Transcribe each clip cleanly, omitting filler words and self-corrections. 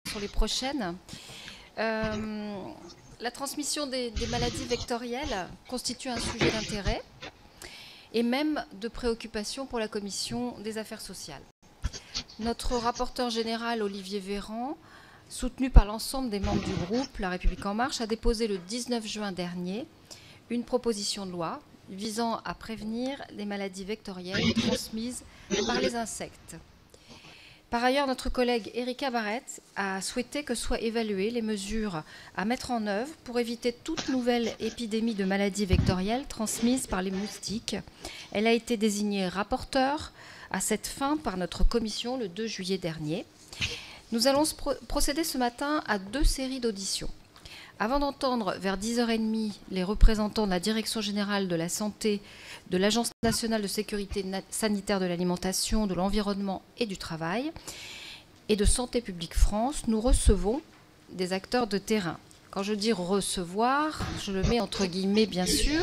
sur les prochaines. La transmission des maladies vectorielles constitue un sujet d'intérêt et même de préoccupation pour la Commission des Affaires sociales. Notre rapporteur général, Olivier Véran, soutenu par l'ensemble des membres du groupe La République En Marche, a déposé le 19 juin dernier une proposition de loi visant à prévenir les maladies vectorielles transmises par les insectes. Par ailleurs, notre collègue Erika Barrett a souhaité que soient évaluées les mesures à mettre en œuvre pour éviter toute nouvelle épidémie de maladies vectorielles transmises par les moustiques. Elle a été désignée rapporteure à cette fin par notre commission le 2 juillet dernier. Nous allons procéder ce matin à 2 séries d'auditions. Avant d'entendre vers 10h30 les représentants de la Direction générale de la santé, de l'Agence nationale de sécurité sanitaire de l'alimentation, de l'environnement et du travail, et de Santé publique France, nous recevons des acteurs de terrain. Quand je dis recevoir, je le mets entre guillemets bien sûr,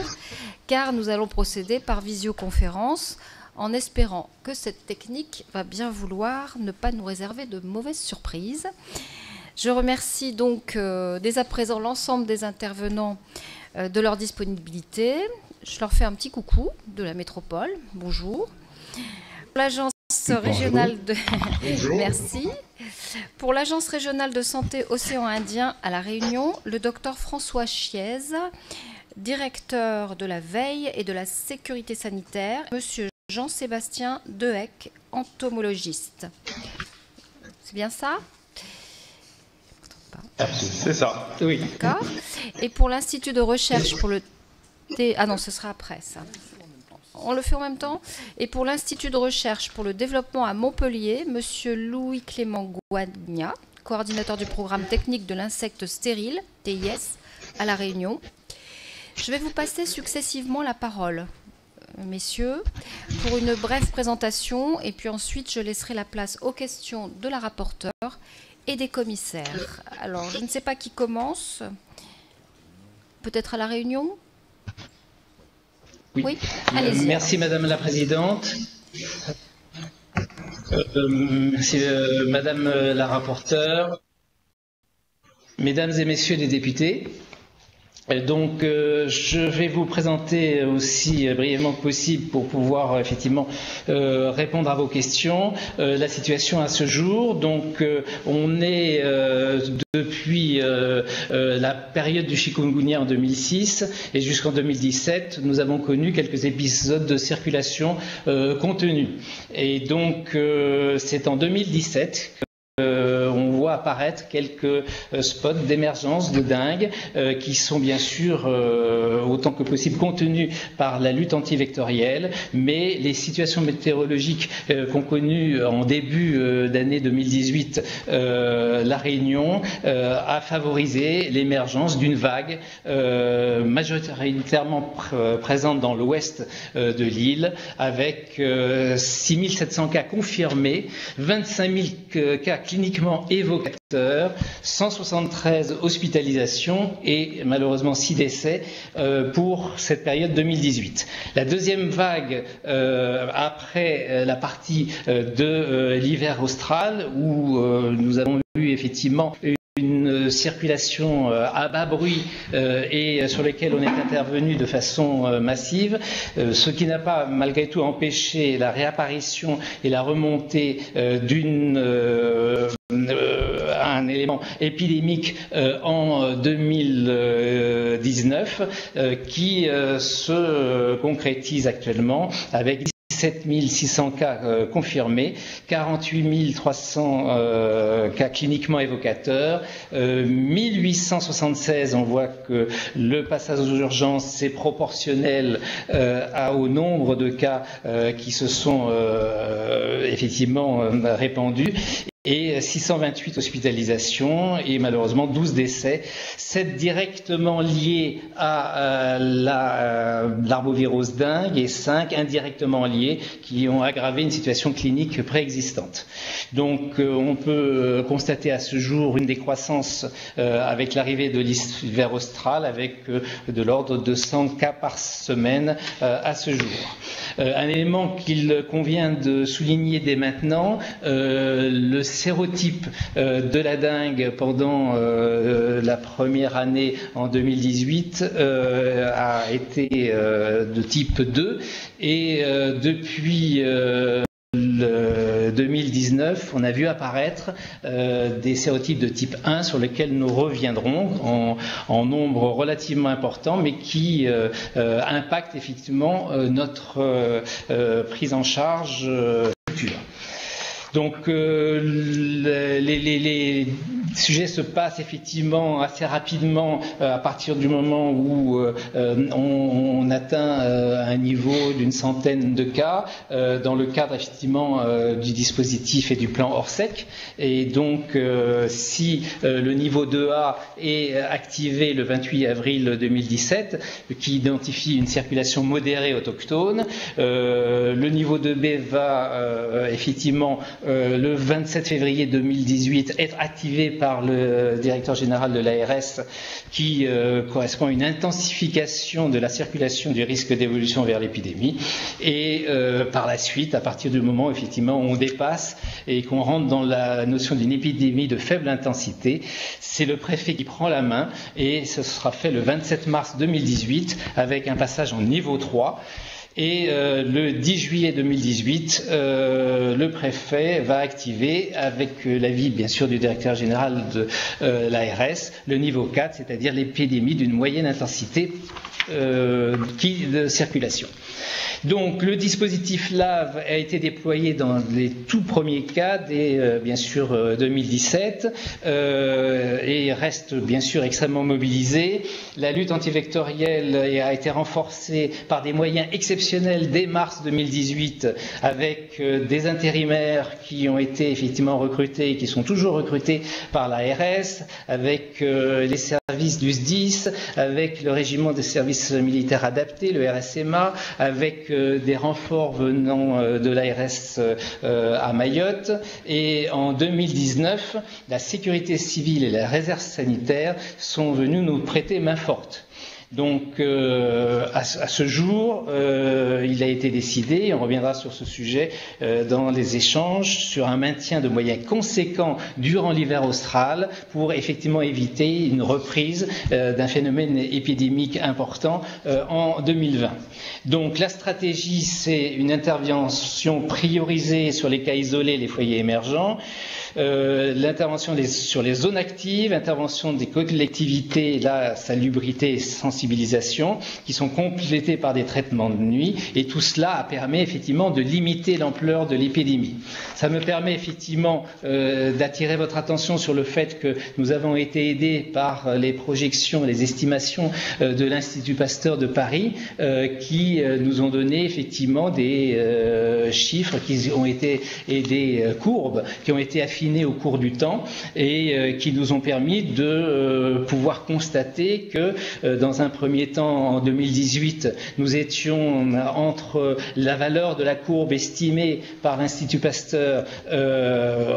car nous allons procéder par visioconférence en espérant que cette technique va bien vouloir ne pas nous réserver de mauvaises surprises. Je remercie donc dès à présent l'ensemble des intervenants de leur disponibilité. Je leur fais un petit coucou de la métropole. Bonjour. Pour l'agence régionale de... Merci. Pour l'agence régionale de santé Océan Indien à La Réunion, le docteur François Chiez, directeur de la veille et de la sécurité sanitaire, monsieur Jean-Sébastien Dehec, entomologiste. C'est bien ça ? C'est ça, oui. D'accord. Et pour l'Institut de recherche pour le... Ah non, ce sera après ça. On le fait en même temps. Et pour l'Institut de recherche pour le développement à Montpellier, monsieur Louis-Clément Guagna, coordinateur du programme technique de l'insecte stérile, TIS, à La Réunion. Je vais vous passer successivement la parole, messieurs, pour une brève présentation, et puis ensuite je laisserai la place aux questions de la rapporteure et des commissaires. Alors, je ne sais pas qui commence. Peut-être à La Réunion ? Oui. Allez-y. Merci Madame la Présidente. Merci Madame la rapporteure. Mesdames et Messieurs les députés. Donc, je vais vous présenter aussi brièvement que possible pour pouvoir effectivement répondre à vos questions. La situation à ce jour, donc on est depuis la période du chikungunya en 2006 et jusqu'en 2017, nous avons connu quelques épisodes de circulation contenue. Et donc, c'est en 2017 on voit apparaître quelques spots d'émergence de dengue qui sont bien sûr autant que possible contenus par la lutte antivectorielle, mais les situations météorologiques qu'ont connues en début d'année 2018 La Réunion a favorisé l'émergence d'une vague majoritairement présente dans l'ouest de l'île avec 6700 cas confirmés, 25 000 cas cliniquement évocateurs, 173 hospitalisations et malheureusement 6 décès pour cette période 2018. La deuxième vague après la partie de l'hiver austral où nous avons eu effectivement une circulation à bas bruit et sur lesquelles on est intervenu de façon massive, ce qui n'a pas malgré tout empêché la réapparition et la remontée un élément épidémique en 2019 qui se concrétise actuellement avec 17 600 cas confirmés, 48 300 cas cliniquement évocateurs, 1876, on voit que le passage aux urgences est proportionnel au nombre de cas qui se sont effectivement répandus. Et 628 hospitalisations et malheureusement 12 décès, 7 directement liés à l'arbovirus dengue et 5 indirectement liés qui ont aggravé une situation clinique préexistante. Donc on peut constater à ce jour une décroissance avec l'arrivée de l'hiver austral avec de l'ordre de 100 cas par semaine à ce jour. Un élément qu'il convient de souligner dès maintenant, le sérotype de la dengue pendant la première année en 2018 a été de type 2 et depuis 2019, on a vu apparaître des sérotypes de type 1 sur lesquels nous reviendrons en nombre relativement important, mais qui impactent effectivement notre prise en charge future. Donc les sujets se passent effectivement assez rapidement à partir du moment où on atteint un niveau d'une centaine de cas dans le cadre effectivement du dispositif et du plan Orsec. Et donc si le niveau 2A est activé le 28 avril 2017, qui identifie une circulation modérée autochtone, le niveau 2B va effectivement le 27 février 2018 être activé par le directeur général de l'ARS qui correspond à une intensification de la circulation du risque d'évolution vers l'épidémie et par la suite, à partir du moment effectivement où on dépasse et qu'on rentre dans la notion d'une épidémie de faible intensité, c'est le préfet qui prend la main et ce sera fait le 27 mars 2018 avec un passage en niveau 3. Et le 10 juillet 2018, le préfet va activer, avec l'avis bien sûr du directeur général de l'ARS, le niveau 4, c'est-à-dire l'épidémie d'une moyenne intensité de circulation. Donc le dispositif LAV a été déployé dans les tout premiers cas dès bien sûr 2017 et reste bien sûr extrêmement mobilisé. La lutte antivectorielle a été renforcée par des moyens exceptionnels dès mars 2018 avec des intérimaires qui ont été effectivement recrutés et qui sont toujours recrutés par l'ARS, avec les services du SDIS, avec le régiment des services militaires adaptés, le RSMA, avec des renforts venant de l'ARS à Mayotte. Et en 2019, la sécurité civile et la réserve sanitaire sont venus nous prêter main forte. Donc à ce jour, il a été décidé, et on reviendra sur ce sujet dans les échanges, sur un maintien de moyens conséquents durant l'hiver austral pour effectivement éviter une reprise d'un phénomène épidémique important en 2020. Donc la stratégie, c'est une intervention priorisée sur les cas isolés, les foyers émergents, l'intervention sur les zones actives, intervention des collectivités, la salubrité et sensibilisation, qui sont complétées par des traitements de nuit, et tout cela permet effectivement de limiter l'ampleur de l'épidémie. Ça me permet effectivement d'attirer votre attention sur le fait que nous avons été aidés par les projections, les estimations de l'Institut Pasteur de Paris, qui nous ont donné effectivement des chiffres qui ont été, et des courbes qui ont été affinées au cours du temps et qui nous ont permis de pouvoir constater que dans un premier temps, en 2018, nous étions entre la valeur de la courbe estimée par l'Institut Pasteur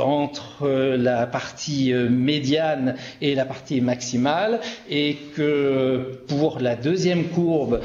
entre la partie médiane et la partie maximale, et que pour la deuxième courbe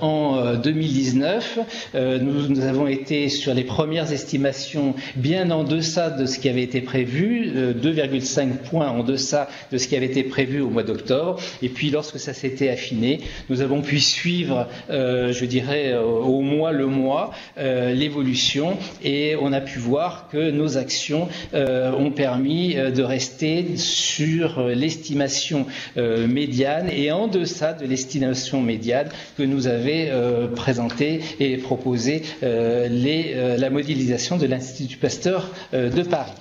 en 2019, nous avons été sur les premières estimations bien en deçà de ce qui avait été prévu, 2,5 points en deçà de ce qui avait été prévu au mois d'octobre. Et puis lorsque ça s'était affiné, nous avons pu suivre, je dirais, au mois le mois, l'évolution, et on a pu voir que nos actions ont permis de rester sur l'estimation médiane et en deçà de l'estimation médiane que nous avait présentée et proposé la modélisation de l'Institut Pasteur de Paris.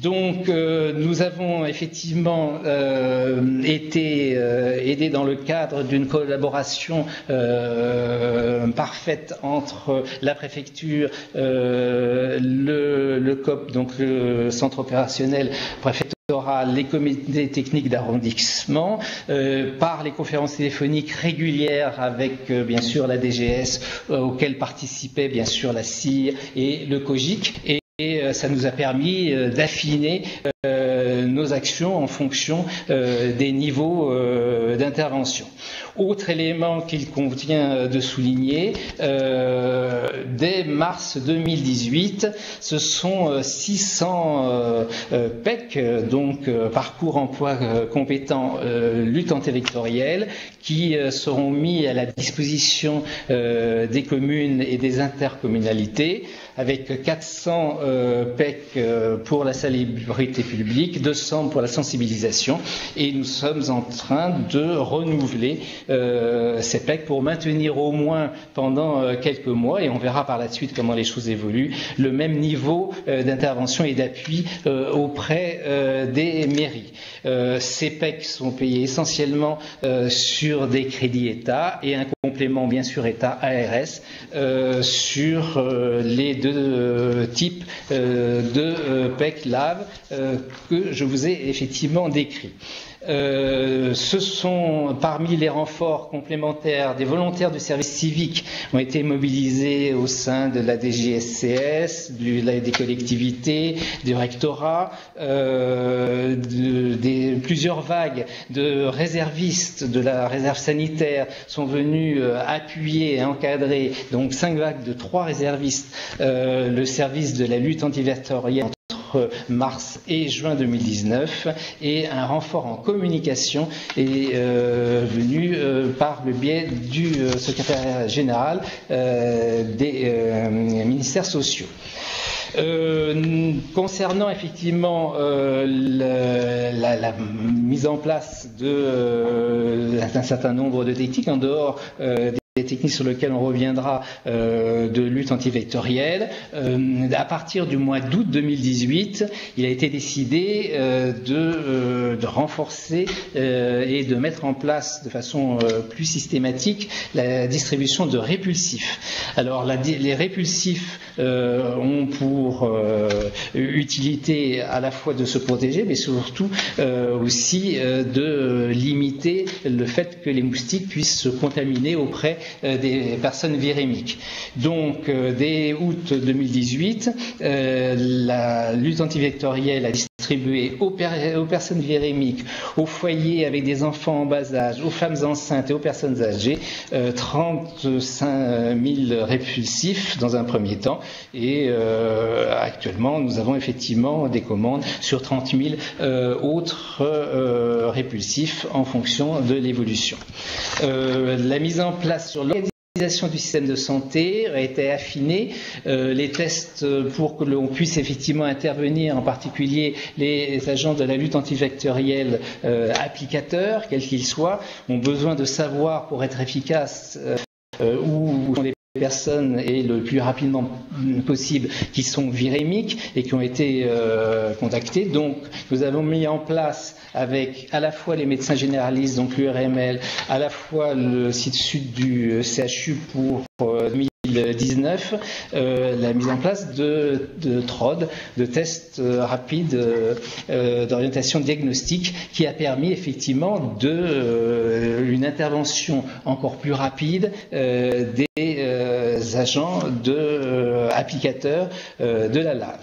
Donc nous avons effectivement été aidés dans le cadre d'une collaboration parfaite entre la préfecture, le COP, donc le centre opérationnel préfectoral, les comités techniques d'arrondissement, par les conférences téléphoniques régulières avec bien sûr la DGS, auxquelles participaient bien sûr la CIR et le COGIC. Et ça nous a permis d'affiner nos nos actions en fonction des niveaux d'intervention. Autre élément qu'il convient de souligner, dès mars 2018, ce sont 600 PEC, donc parcours emploi compétent lutte antivectorielle, qui seront mis à la disposition des communes et des intercommunalités, avec 400 PEC pour la salubrité publique, 200 pour la sensibilisation, et nous sommes en train de renouveler ces PEC pour maintenir au moins pendant quelques mois, et on verra par la suite comment les choses évoluent, le même niveau d'intervention et d'appui auprès des mairies. Ces PEC sont payés essentiellement sur des crédits État et un complément bien sûr État ARS sur les deux types de PEC LAV que je vous ai effectivement décrits. Ce sont parmi les renforts complémentaires des volontaires du service civique ont été mobilisés au sein de la DGSCS, des collectivités, du rectorat, plusieurs vagues de réservistes de la réserve sanitaire sont venus appuyer et encadrer, donc 5 vagues de 3 réservistes, le service de la lutte antivectorielle mars et juin 2019, et un renfort en communication est venu par le biais du secrétaire général des ministères sociaux. Concernant effectivement la mise en place d'un certain nombre de techniques en dehors des techniques sur lesquelles on reviendra de lutte antivectorielle. À partir du mois d'août 2018, il a été décidé de renforcer et de mettre en place de façon plus systématique la distribution de répulsifs. Alors les répulsifs ont pour utilité à la fois de se protéger, mais surtout aussi de limiter le fait que les moustiques puissent se contaminer auprès des personnes virémiques. Donc, dès août 2018, la lutte antivectorielle a distribué aux personnes virémiques, aux foyers avec des enfants en bas âge, aux femmes enceintes et aux personnes âgées, 35 000 répulsifs dans un premier temps. Et actuellement, nous avons effectivement des commandes sur 30 000 autres répulsifs en fonction de l'évolution. La mise en place sur l'organisation du système de santé a été affinée. Les tests pour que l'on puisse effectivement intervenir, en particulier les agents de la lutte antivectorielle applicateurs, quels qu'ils soient, ont besoin de savoir pour être efficaces où sont les personnes et le plus rapidement possible qui sont virémiques et qui ont été contactées. Donc nous avons mis en place avec à la fois les médecins généralistes, donc l'URML, à la fois le site sud du CHU pour 2019, la mise en place de TROD, de tests rapides d'orientation diagnostique, qui a permis effectivement une intervention encore plus rapide des agents applicateurs de la LAV.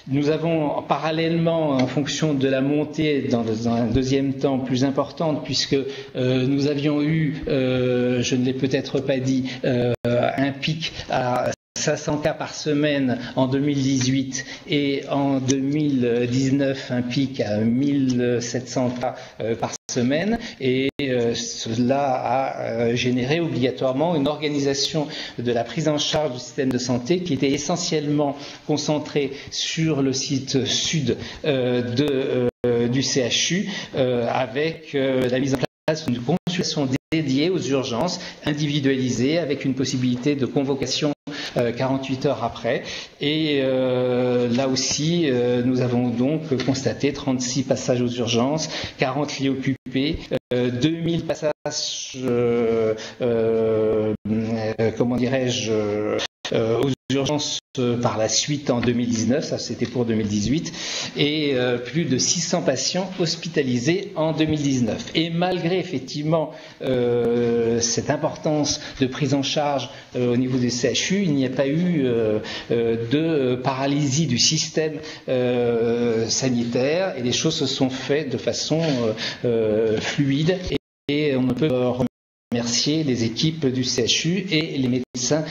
Nous avons parallèlement, en fonction de la montée dans un deuxième temps plus importante, puisque nous avions eu, je ne l'ai peut-être pas dit, un pic à 500 cas par semaine en 2018 et en 2019 un pic à 1700 cas par semaine, et cela a généré obligatoirement une organisation de la prise en charge du système de santé qui était essentiellement concentrée sur le site sud du CHU, avec la mise en place d'une consultation dédiée aux urgences, individualisée, avec une possibilité de convocation 48 heures après. Et là aussi, nous avons donc constaté 36 passages aux urgences, 40 lits occupés, 2000 passages, comment dirais-je, aux urgences par la suite en 2019, ça c'était pour 2018, et plus de 600 patients hospitalisés en 2019. Et malgré effectivement cette importance de prise en charge au niveau des CHU, il n'y a pas eu de paralysie du système sanitaire et les choses se sont faites de façon fluide et on ne peut remercier les équipes du CHU et les médecins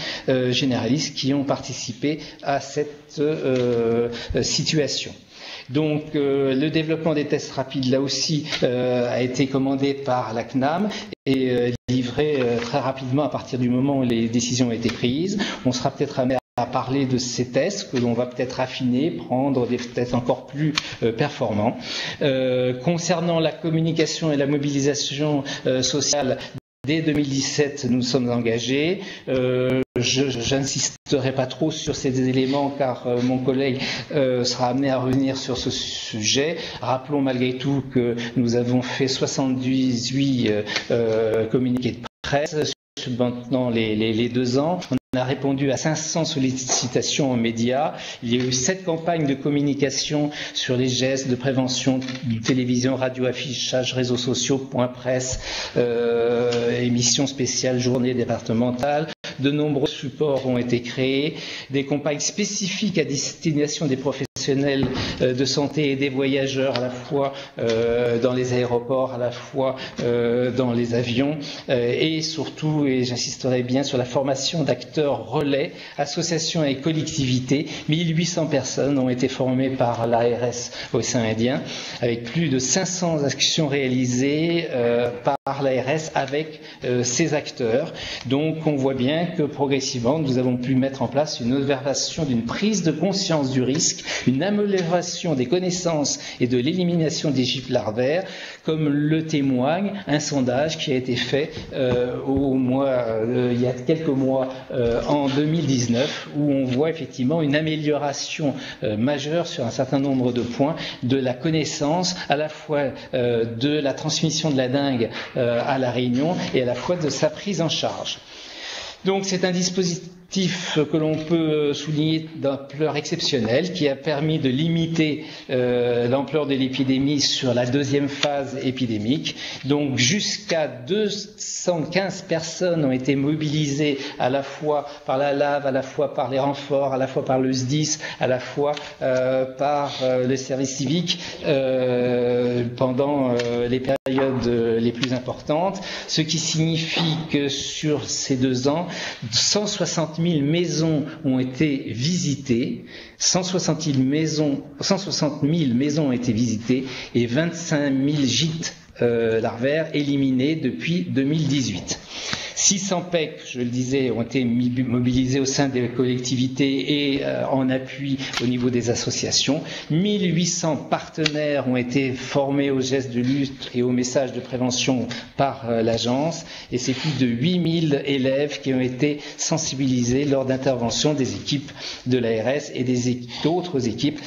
généralistes qui ont participé à cette situation. Donc le développement des tests rapides là aussi a été commandé par la CNAM et livré très rapidement à partir du moment où les décisions ont été prises. On sera peut-être amené à parler de ces tests que l'on va peut-être affiner, prendre des tests encore plus performants. Concernant la communication et la mobilisation sociale, dès 2017, nous sommes engagés. Je n'insisterai pas trop sur ces éléments car mon collègue sera amené à revenir sur ce sujet. Rappelons malgré tout que nous avons fait 78 communiqués de presse maintenant les 2 ans. On a répondu à 500 sollicitations aux médias. Il y a eu 7 campagnes de communication sur les gestes de prévention, télévision, radio, affichage, réseaux sociaux, point presse, émissions spéciales, journées départementales. De nombreux supports ont été créés, des campagnes spécifiques à destination des professionnels de santé et des voyageurs, à la fois dans les aéroports, à la fois dans les avions, et surtout, et j'insisterai bien sur la formation d'acteurs relais, associations et collectivités. 1800 personnes ont été formées par l'ARS Océan Indien, avec plus de 500 actions réalisées par l'ARS avec ces acteurs. Donc on voit bien que progressivement nous avons pu mettre en place une observation d'une prise de conscience du risque, une amélioration des connaissances et de l'élimination des gîtes larvaires, comme le témoigne un sondage qui a été fait il y a quelques mois en 2019, où on voit effectivement une amélioration majeure sur un certain nombre de points de la connaissance, à la fois de la transmission de la dengue à La Réunion et à la fois de sa prise en charge. Donc c'est un dispositif que l'on peut souligner d'ampleur exceptionnelle qui a permis de limiter l'ampleur de l'épidémie sur la 2e phase épidémique. Donc jusqu'à 215 personnes ont été mobilisées à la fois par la LAV, à la fois par les renforts, à la fois par le SDIS, à la fois par le service civique pendant les périodes les plus importantes, ce qui signifie que sur ces 2 ans, 160 000 maisons ont été visitées, 160 000 maisons ont été visitées et 25 000 gîtes larvaires éliminés depuis 2018. 600 PEC, je le disais, ont été mobilisés au sein des collectivités et en appui au niveau des associations. 1800 partenaires ont été formés aux gestes de lutte et aux messages de prévention par l'agence. Et c'est plus de 8000 élèves qui ont été sensibilisés lors d'interventions des équipes de l'ARS et d'autres équipes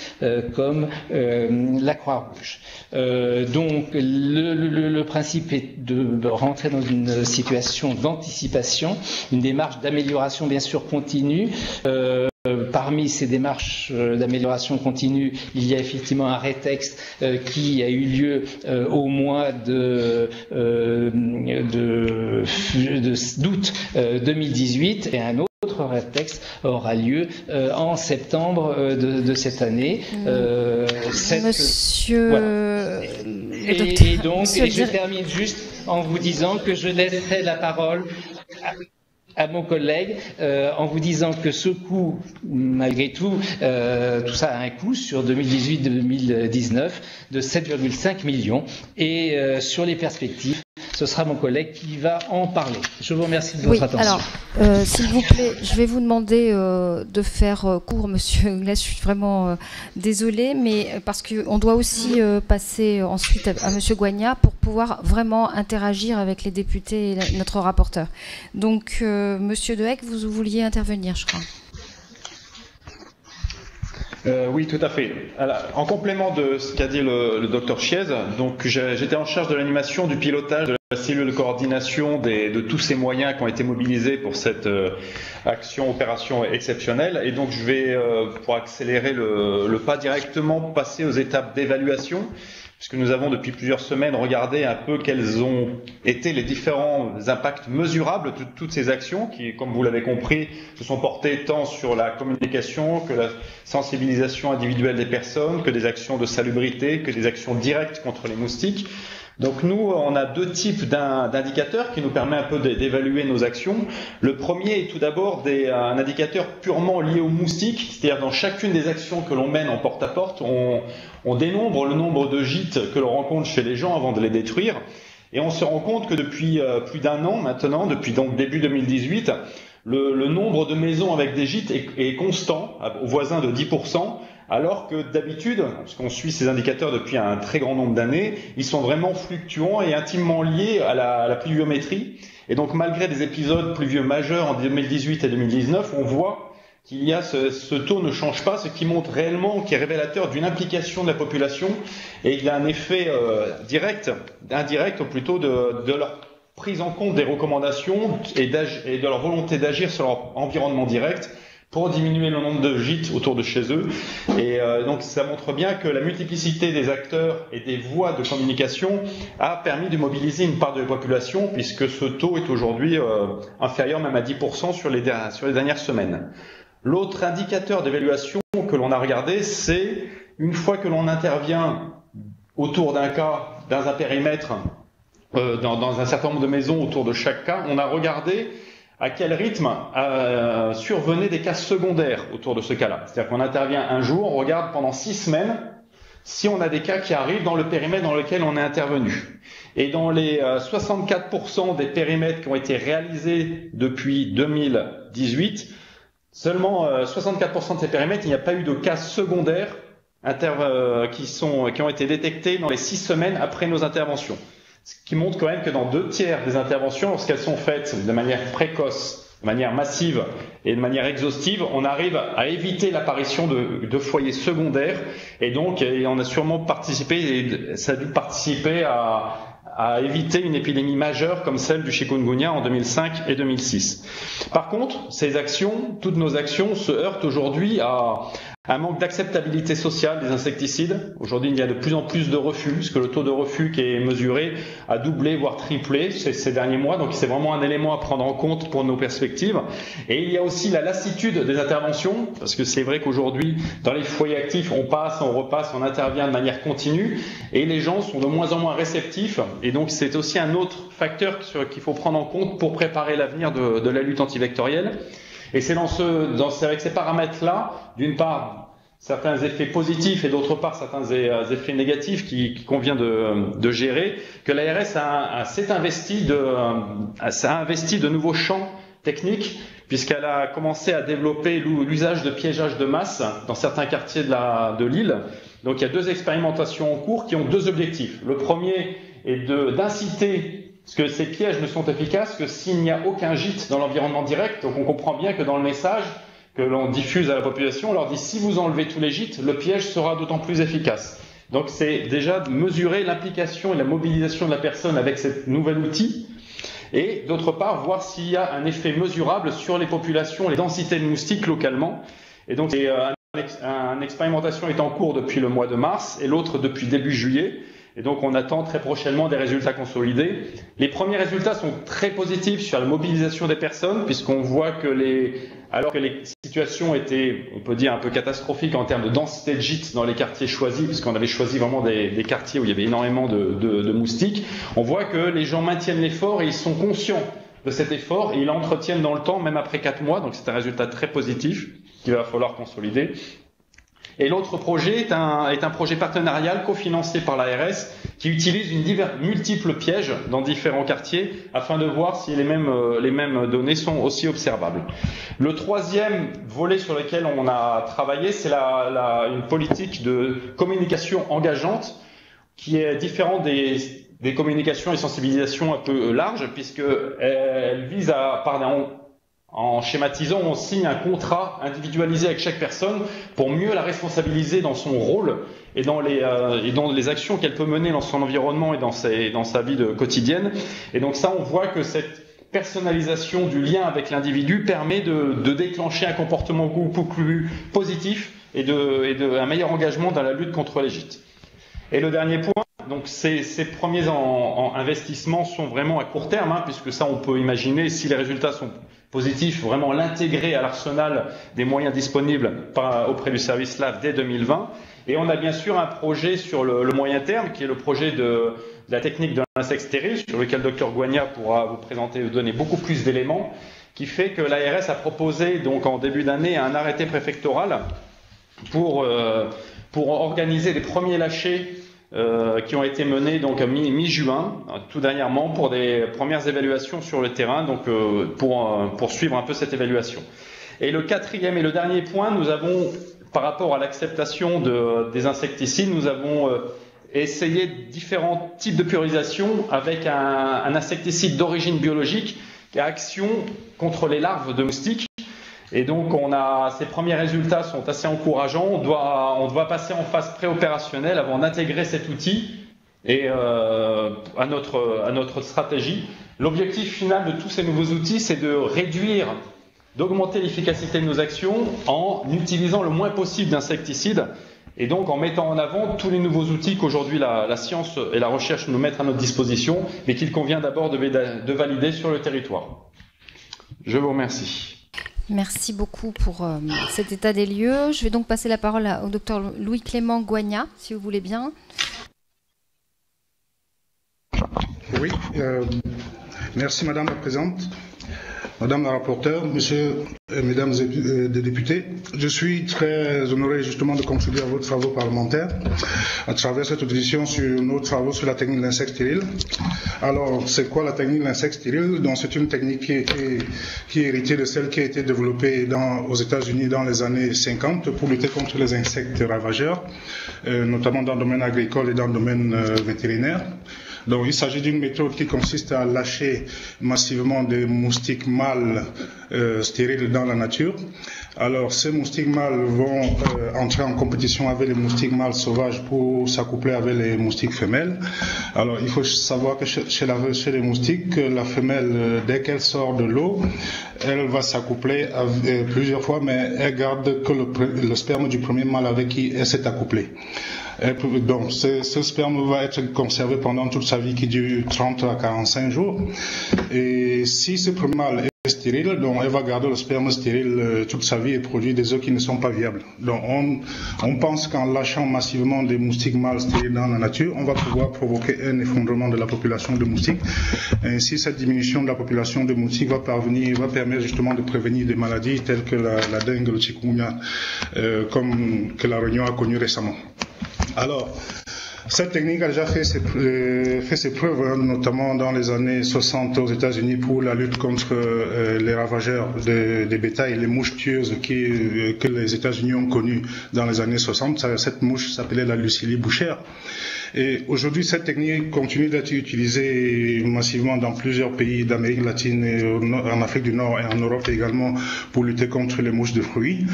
comme la Croix-Rouge. Donc le principe est de rentrer dans une situation d'anticipation, une démarche d'amélioration bien sûr continue. Parmi ces démarches d'amélioration continue, il y a effectivement un rétexte qui a eu lieu au mois d'août 2018 et un autre rétexte aura lieu en septembre de cette année. Monsieur... Voilà. Et donc, je termine juste en vous disant que je laisserai la parole à mon collègue en vous disant que ce coût, malgré tout, tout ça a un coût sur 2018-2019 de 7,5 millions et sur les perspectives, ce sera mon collègue qui va en parler. Je vous remercie de votre attention. Alors, s'il vous plaît, je vais vous demander de faire court, monsieur. Là, je suis vraiment désolée, mais parce qu'on doit aussi passer ensuite à monsieur Goignat pour pouvoir vraiment interagir avec les députés et notre rapporteur. Donc, monsieur Dehec, vous vouliez intervenir, je crois. Oui, tout à fait. Alors, en complément de ce qu'a dit le docteur Chiez, donc j'étais en charge de l'animation, du pilotage de la cellule de coordination de tous ces moyens qui ont été mobilisés pour cette opération exceptionnelle. Et donc je vais, pour accélérer le pas, directement passer aux étapes d'évaluation, puisque nous avons depuis plusieurs semaines regardé un peu quels ont été les différents impacts mesurables de toutes ces actions qui, comme vous l'avez compris, se sont portées tant sur la communication que la sensibilisation individuelle des personnes, que des actions de salubrité, que des actions directes contre les moustiques. Donc nous, on a deux types d'indicateurs qui nous permettent un peu d'évaluer nos actions. Le premier est tout d'abord un indicateur purement lié aux moustiques, c'est-à-dire dans chacune des actions que l'on mène en porte-à-porte, on dénombre le nombre de gîtes que l'on rencontre chez les gens avant de les détruire. Et on se rend compte que depuis plus d'un an maintenant, depuis donc début 2018, le nombre de maisons avec des gîtes est constant, au voisin de 10%, alors que d'habitude, parce qu'on suit ces indicateurs depuis un très grand nombre d'années, ils sont vraiment fluctuants et intimement liés à la pluviométrie. Et donc malgré des épisodes pluvieux majeurs en 2018 et 2019, on voit qu'il y a ce taux ne change pas, ce qui montre réellement, qui est révélateur d'une implication de la population et il y a un effet indirect ou plutôt de leur prise en compte des recommandations et de leur volonté d'agir sur leur environnement direct pour diminuer le nombre de gîtes autour de chez eux. Et donc ça montre bien que la multiplicité des acteurs et des voies de communication a permis de mobiliser une part de la population, puisque ce taux est aujourd'hui inférieur même à 10% sur les dernières semaines. L'autre indicateur d'évaluation que l'on a regardé, c'est une fois que l'on intervient autour d'un cas, dans un périmètre, dans un certain nombre de maisons autour de chaque cas, on a regardé à quel rythme survenaient des cas secondaires autour de ce cas-là. C'est-à-dire qu'on intervient un jour, on regarde pendant 6 semaines si on a des cas qui arrivent dans le périmètre dans lequel on est intervenu. Et dans les 64% des périmètres qui ont été réalisés depuis 2018, seulement 64% de ces périmètres, il n'y a pas eu de cas secondaires qui ont été détectés dans les 6 semaines après nos interventions. Ce qui montre quand même que dans 2 tiers des interventions, lorsqu'elles sont faites de manière précoce, de manière massive et de manière exhaustive, on arrive à éviter l'apparition de foyers secondaires. Et donc, on a sûrement participé, et ça a dû participer à éviter une épidémie majeure comme celle du chikungunya en 2005 et 2006. Par contre, toutes nos actions se heurtent aujourd'hui à un manque d'acceptabilité sociale des insecticides. Aujourd'hui, il y a de plus en plus de refus, puisque le taux de refus qui est mesuré a doublé, voire triplé ces derniers mois. Donc c'est vraiment un élément à prendre en compte pour nos perspectives. Et il y a aussi la lassitude des interventions, parce que c'est vrai qu'aujourd'hui, dans les foyers actifs, on passe, on repasse, on intervient de manière continue, et les gens sont de moins en moins réceptifs. Et donc c'est aussi un autre facteur qu'il faut prendre en compte pour préparer l'avenir de la lutte antivectorielle. Et c'est avec ces paramètres-là, d'une part, certains effets positifs et d'autre part, certains effets négatifs qu'il convient de gérer, que l'ARS s'est investi de nouveaux champs techniques, puisqu'elle a commencé à développer l'usage de piégeage de masse dans certains quartiers de l'île. Donc il y a 2 expérimentations en cours qui ont 2 objectifs. Le premier est d'inciter, parce que ces pièges ne sont efficaces que s'il n'y a aucun gîte dans l'environnement direct. Donc on comprend bien que dans le message que l'on diffuse à la population, on leur dit si vous enlevez tous les gîtes, le piège sera d'autant plus efficace. Donc c'est déjà de mesurer l'implication et la mobilisation de la personne avec ce nouvel outil, et d'autre part voir s'il y a un effet mesurable sur les populations, les densités de moustiques localement. Et donc une expérimentation est en cours depuis le mois de mars et l'autre depuis début juillet. Et donc on attend très prochainement des résultats consolidés. Les premiers résultats sont très positifs sur la mobilisation des personnes, puisqu'on voit que alors que les situations étaient, on peut dire, un peu catastrophiques en termes de densité de gîtes dans les quartiers choisis, puisqu'on avait choisi vraiment des quartiers où il y avait énormément de moustiques, on voit que les gens maintiennent l'effort et ils sont conscients de cet effort et ils l'entretiennent dans le temps, même après 4 mois. Donc c'est un résultat très positif qu'il va falloir consolider. Et l'autre projet est un projet partenarial cofinancé par l'ARS qui utilise multiples pièges dans différents quartiers afin de voir si les mêmes données sont aussi observables. Le troisième volet sur lequel on a travaillé, c'est une politique de communication engageante qui est différente des communications et sensibilisations un peu larges, puisqu'elle vise En schématisant, on signe un contrat individualisé avec chaque personne pour mieux la responsabiliser dans son rôle et dans les actions qu'elle peut mener dans son environnement et dans sa vie quotidienne. Et donc ça, on voit que cette personnalisation du lien avec l'individu permet de déclencher un comportement beaucoup plus positif et un meilleur engagement dans la lutte contre les gîtes. Et le dernier point, donc ces premiers investissements sont vraiment à court terme, puisque ça, on peut imaginer, si les résultats sont positif, vraiment l'intégrer à l'arsenal des moyens disponibles auprès du service LAV dès 2020. Et on a bien sûr un projet sur le moyen terme, qui est le projet de la technique de l'insecte stérile, sur lequel le Dr Guagna pourra vous donner beaucoup plus d'éléments, qui fait que l'ARS a proposé donc en début d'année un arrêté préfectoral pour organiser les premiers lâchers qui ont été menés donc mi-juin, tout dernièrement, pour des premières évaluations sur le terrain, donc pour suivre un peu cette évaluation. Et le quatrième et le dernier point, nous avons, par rapport à l'acceptation des insecticides, nous avons essayé différents types de priorisation avec un insecticide d'origine biologique qui a action contre les larves de moustiques. Et donc, ces premiers résultats sont assez encourageants. On doit passer en phase préopérationnelle avant d'intégrer cet outil à notre stratégie. L'objectif final de tous ces nouveaux outils, c'est d'augmenter l'efficacité de nos actions en utilisant le moins possible d'insecticides et donc en mettant en avant tous les nouveaux outils qu'aujourd'hui la science et la recherche nous mettent à notre disposition, mais qu'il convient d'abord de valider sur le territoire. Je vous remercie. Merci beaucoup pour cet état des lieux. Je vais donc passer la parole au docteur Louis-Clément Guagna, si vous voulez bien. Oui, merci Madame la Présidente, Madame la rapporteure, Mesdames les députés. Je suis très honoré justement de contribuer à vos travaux parlementaires à travers cette audition sur nos travaux sur la technique de l'insecte stérile. Alors, c'est quoi la technique de l'insecte stérile? Donc, c'est une technique qui est héritée de celle qui a été développée aux États-Unis dans les années 50 pour lutter contre les insectes ravageurs, notamment dans le domaine agricole et dans le domaine vétérinaire. Donc, il s'agit d'une méthode qui consiste à lâcher massivement des moustiques mâles stériles dans la nature. Alors, ces moustiques mâles vont entrer en compétition avec les moustiques mâles sauvages pour s'accoupler avec les moustiques femelles. Alors, il faut savoir que chez les moustiques, la femelle, dès qu'elle sort de l'eau, elle va s'accoupler plusieurs fois, mais elle garde que le sperme du premier mâle avec qui elle s'est accouplée. Donc, ce sperme va être conservé pendant toute sa vie qui dure 30 à 45 jours. Et si ce premier mâle est stérile, donc elle va garder le sperme stérile toute sa vie et produire des œufs qui ne sont pas viables. Donc, on pense qu'en lâchant massivement des moustiques mâles stériles dans la nature, on va pouvoir provoquer un effondrement de la population de moustiques. Ainsi, cette diminution de la population de moustiques va permettre justement de prévenir des maladies telles que la dengue, le chikungunya, comme que la Réunion a connu récemment. Alors, cette technique a déjà fait ses preuves, notamment dans les années 60 aux États-Unis pour la lutte contre les ravageurs des bétails, les mouches tueuses que les États-Unis ont connues dans les années 60. Cette mouche s'appelait la Lucilie bouchère. Et aujourd'hui, cette technique continue d'être utilisée massivement dans plusieurs pays d'Amérique latine, et en Afrique du Nord et en Europe également pour lutter contre les mouches de fruits.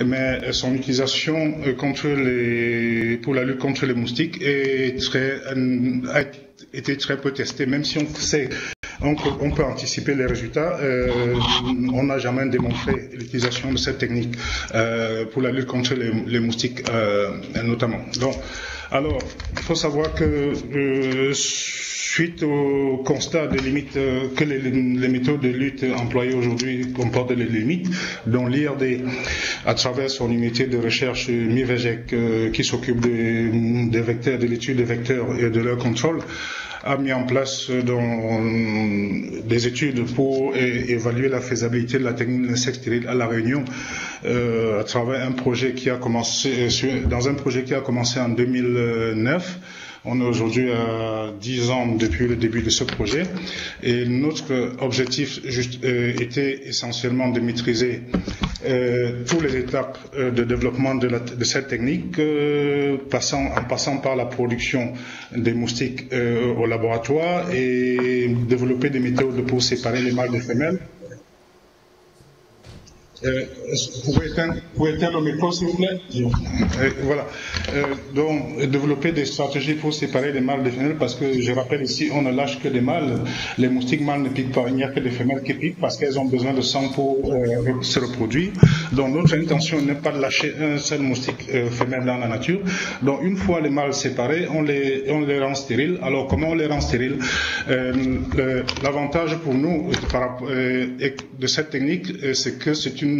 Mais son utilisation pour la lutte contre les moustiques a été très peu testée, même si on peut anticiper les résultats. On n'a jamais démontré l'utilisation de cette technique pour la lutte contre les moustiques notamment. Donc, alors, il faut savoir que suite au constat des limites que les méthodes de lutte employées aujourd'hui comportent des limites, dont l'IRD, à travers son unité de recherche MIVEGEC, qui s'occupe des vecteurs, de l'étude des vecteurs et de leur contrôle, a mis en place des études pour évaluer la faisabilité de la technique de l'insecte stérile à La Réunion à travers un projet qui a commencé en 2009. On est aujourd'hui à 10 ans depuis le début de ce projet et notre objectif était essentiellement de maîtriser toutes les étapes de développement de cette technique, en passant par la production des moustiques au laboratoire et développer des méthodes pour séparer les mâles des femelles. Vous pouvez éteindre le micro, s'il vous plaît? Voilà. Donc, développer des stratégies pour séparer les mâles des femelles, parce que je rappelle ici, on ne lâche que des mâles. Les moustiques mâles ne piquent pas. Il n'y a que des femelles qui piquent parce qu'elles ont besoin de sang pour se reproduire. Donc, notre intention n'est pas de lâcher un seul moustique femelle dans la nature. Donc, une fois les mâles séparés, on les rend stériles. Alors, comment on les rend stériles? L'avantage pour nous de cette technique, c'est que c'est une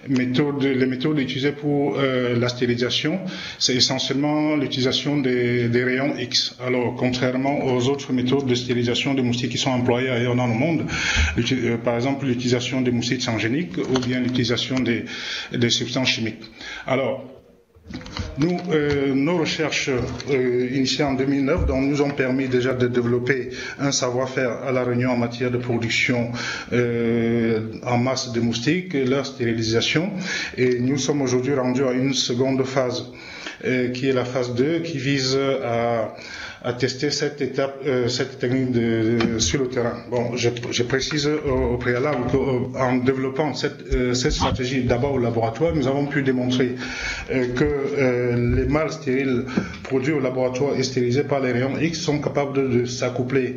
méthode, les méthodes utilisées pour la stérilisation, c'est essentiellement l'utilisation des rayons X. Alors, contrairement aux autres méthodes de stérilisation des moustiques qui sont employées ailleurs dans le monde, par exemple l'utilisation des moustiques transgéniques ou bien l'utilisation des substances chimiques. Alors, nous, nos recherches initiées en 2009 nous ont permis déjà de développer un savoir-faire à La Réunion en matière de production en masse de moustiques, leur stérilisation. Et nous sommes aujourd'hui rendus à une seconde phase, qui est la phase 2, qui vise à tester cette technique sur le terrain. Bon, je précise au préalable qu'en développant cette stratégie d'abord au laboratoire, nous avons pu démontrer que les mâles stériles produits au laboratoire et stérilisés par les rayons X sont capables de s'accoupler,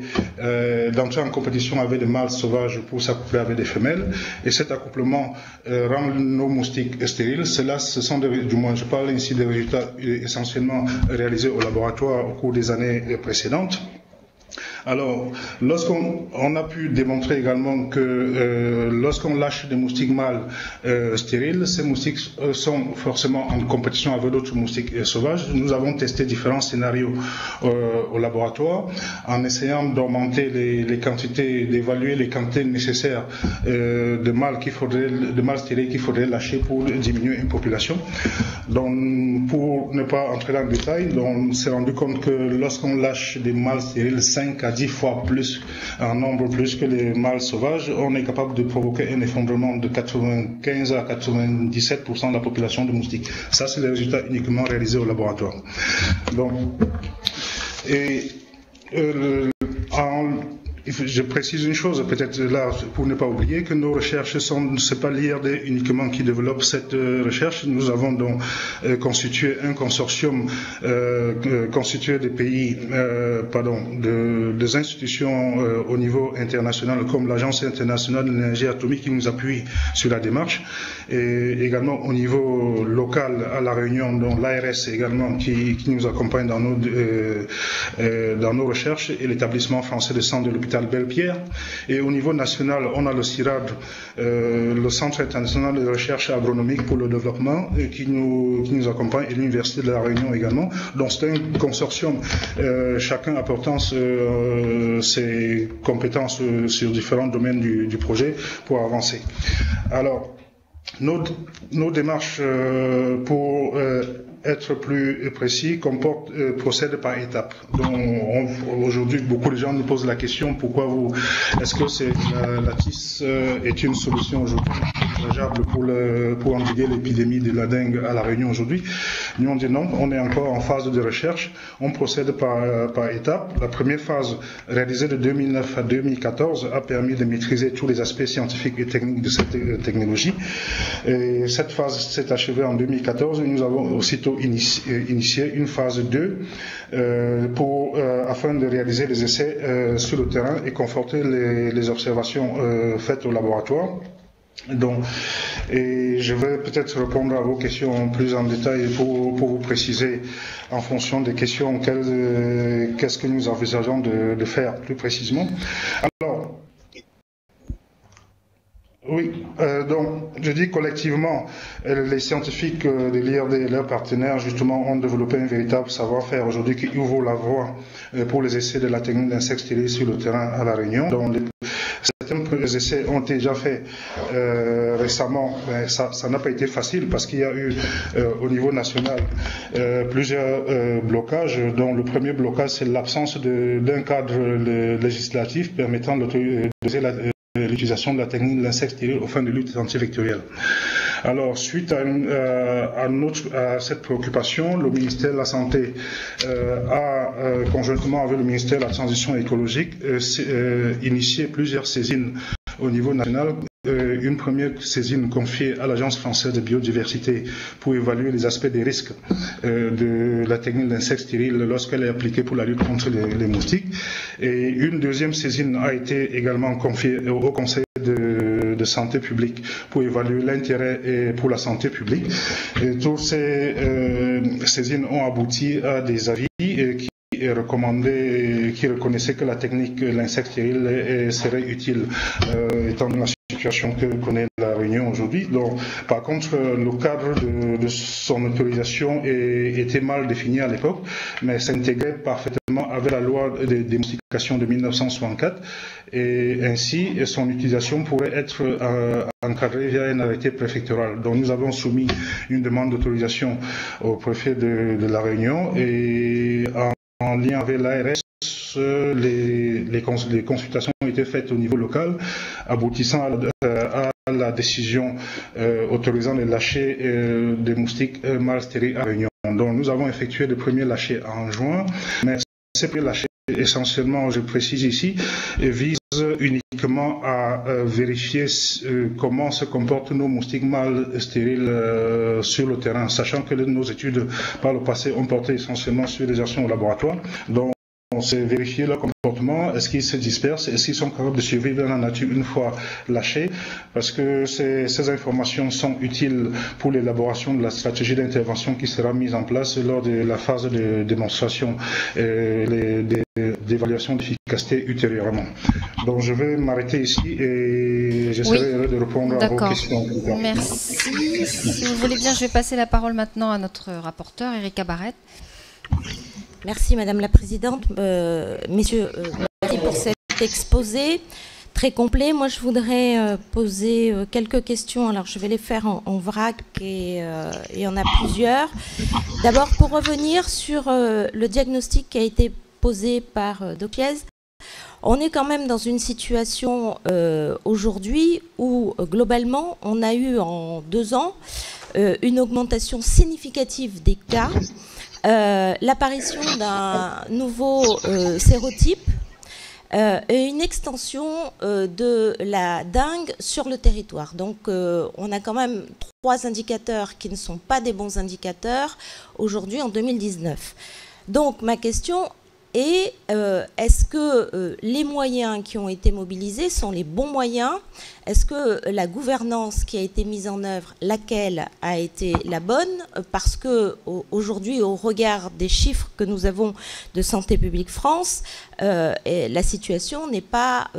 d'entrer en compétition avec des mâles sauvages pour s'accoupler avec des femelles. Et cet accouplement rend nos moustiques stériles. Ce sont du moins, je parle ici des résultats essentiellement réalisés au laboratoire au cours des années précédentes. Alors, lorsqu'on a pu démontrer également que lorsqu'on lâche des moustiques mâles stériles, ces moustiques sont forcément en compétition avec d'autres moustiques sauvages. Nous avons testé différents scénarios au laboratoire en essayant d'augmenter les quantités, d'évaluer les quantités nécessaires de mâles stériles qu'il faudrait lâcher pour diminuer une population. Donc, pour ne pas entrer dans le détail, on s'est rendu compte que lorsqu'on lâche des mâles stériles 5 à 10 fois plus, en nombre plus que les mâles sauvages, on est capable de provoquer un effondrement de 95 à 97% de la population de moustiques. Ça, c'est les résultats uniquement réalisés au laboratoire. Donc, je précise une chose, peut-être là, pour ne pas oublier, que nos recherches c'est pas l'IRD uniquement qui développe cette recherche. Nous avons donc constitué un consortium constitué des pays, des institutions au niveau international, comme l'Agence internationale de l'énergie atomique qui nous appuie sur la démarche, et également au niveau local à La Réunion, dont l'ARS également qui nous accompagne dans nos recherches, et l'établissement français de sang de l'hôpital Belle-Pierre. Et au niveau national, on a le CIRAD, le Centre international de recherche agronomique pour le développement, qui nous accompagne, et l'Université de La Réunion également. Donc c'est un consortium, chacun apportant ses compétences sur différents domaines du projet pour avancer. Alors, nos démarches pour être plus précis, procède par étapes. Donc, aujourd'hui, beaucoup de gens nous posent la question, est-ce que la TIS est une solution aujourd'hui envisageable pour endiguer l'épidémie de la dengue à La Réunion aujourd'hui? Nous, on dit non, on est encore en phase de recherche, on procède par étapes. La première phase, réalisée de 2009 à 2014, a permis de maîtriser tous les aspects scientifiques et techniques de cette technologie. Et cette phase s'est achevée en 2014 et nous avons aussitôt initié une phase 2 afin de réaliser les essais sur le terrain et conforter les observations faites au laboratoire. Donc, et je vais peut-être répondre à vos questions plus en détail pour vous préciser en fonction des questions qu'est-ce que nous envisageons de faire plus précisément. Alors, oui, donc je dis collectivement, les scientifiques de l'IRD et leurs partenaires justement ont développé un véritable savoir-faire aujourd'hui qui ouvre la voie pour les essais de la technique d'insectes stériles sur le terrain à La Réunion. Donc, certains essais ont été déjà faits récemment, mais ça n'a pas été facile parce qu'il y a eu au niveau national plusieurs blocages, dont le premier blocage c'est l'absence d'un cadre législatif permettant d'autoriser l'utilisation de la technique de l'insecte stérile aux fins de lutte antivectorielle. Alors, suite à cette préoccupation, le ministère de la Santé a, conjointement avec le ministère de la Transition écologique, initié plusieurs saisines au niveau national une première saisine confiée à l'Agence française de biodiversité pour évaluer les aspects des risques de la technique d'insectes stériles lorsqu'elle est appliquée pour la lutte contre les moustiques. Et une deuxième saisine a été également confiée au Conseil de santé publique pour évaluer l'intérêt pour la santé publique. Et toutes ces saisines ont abouti à des avis qui reconnaissaient que la technique l'insecte stérile serait utile étant donné la situation que connaît la Réunion aujourd'hui. Donc, par contre, le cadre de son autorisation était mal défini à l'époque, mais s'intégrait parfaitement avec la loi des démoustications de 1964 et ainsi son utilisation pourrait être encadrée via un arrêté préfectoral. Donc nous avons soumis une demande d'autorisation au préfet de la Réunion et en lien avec l'ARS, les consultations ont été faites au niveau local, aboutissant à la décision autorisant le lâcher des moustiques mâles stériles à Réunion. Donc nous avons effectué le premier lâcher en juin, mais ces premiers lâchers, essentiellement, je précise ici, visent uniquement à vérifier comment se comportent nos moustiques mâles stériles sur le terrain, sachant que nos études par le passé ont porté essentiellement sur des actions au laboratoire. Donc, on s'est vérifié leur comportement, est-ce qu'ils se dispersent, est-ce qu'ils sont capables de survivre dans la nature une fois lâchés, parce que ces informations sont utiles pour l'élaboration de la stratégie d'intervention qui sera mise en place lors de la phase de démonstration et d'évaluation d'efficacité ultérieurement. Donc je vais m'arrêter ici et j'essaierai de répondre à vos questions. Merci. Si vous voulez bien, je vais passer la parole maintenant à notre rapporteur, Erika Barrett. Merci Madame la Présidente. Messieurs, merci pour cet exposé très complet. Moi, je voudrais poser quelques questions. Alors, je vais les faire en vrac et il y en a plusieurs. D'abord, pour revenir sur le diagnostic qui a été posé par Dopiez, on est quand même dans une situation aujourd'hui où, globalement, on a eu en 2 ans une augmentation significative des cas, l'apparition d'un nouveau sérotype et une extension de la dengue sur le territoire. Donc on a quand même 3 indicateurs qui ne sont pas des bons indicateurs aujourd'hui en 2019. Donc ma question est, est-ce que les moyens qui ont été mobilisés sont les bons moyens? Est-ce que la gouvernance qui a été mise en œuvre, laquelle a été la bonne? Parce que aujourd'hui, au regard des chiffres que nous avons de Santé publique France, la situation n'est pas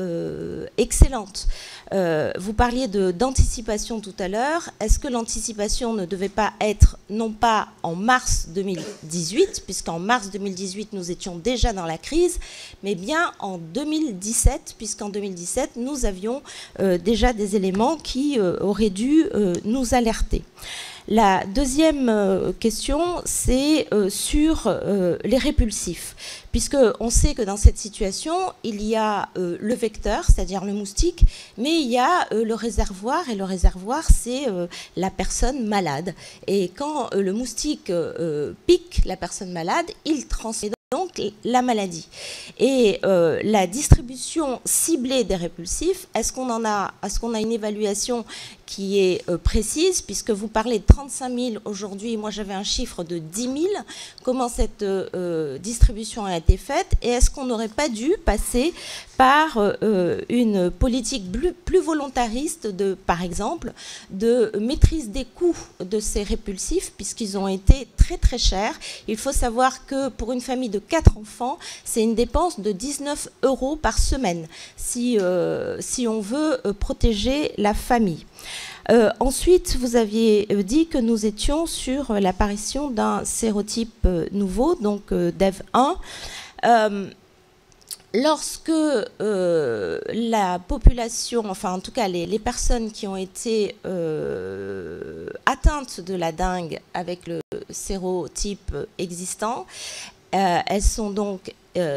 excellente. Vous parliez d'anticipation tout à l'heure. Est-ce que l'anticipation ne devait pas être, non pas en mars 2018, puisqu'en mars 2018, nous étions déjà dans la crise, mais bien en 2017, puisqu'en 2017, nous avions déjà des éléments qui auraient dû nous alerter. La deuxième question, c'est sur les répulsifs, puisqu'on sait que dans cette situation, il y a le vecteur, c'est-à-dire le moustique, mais il y a le réservoir, et le réservoir, c'est la personne malade. Et quand le moustique pique la personne malade, il transmet donc la maladie. Et la distribution ciblée des répulsifs, est-ce qu'on a une évaluation qui est précise, puisque vous parlez de 35 000 aujourd'hui, moi j'avais un chiffre de 10 000, comment cette distribution a été faite, et est-ce qu'on n'aurait pas dû passer par une politique plus volontariste, par exemple, de maîtrise des coûts de ces répulsifs, puisqu'ils ont été très très chers. Il faut savoir que pour une famille de 4 enfants, c'est une dépense de 19 € par semaine, si on veut protéger la famille. Ensuite, vous aviez dit que nous étions sur l'apparition d'un sérotype nouveau, donc DEV1. Lorsque la population, enfin en tout cas les personnes qui ont été atteintes de la dengue avec le sérotype existant, elles sont donc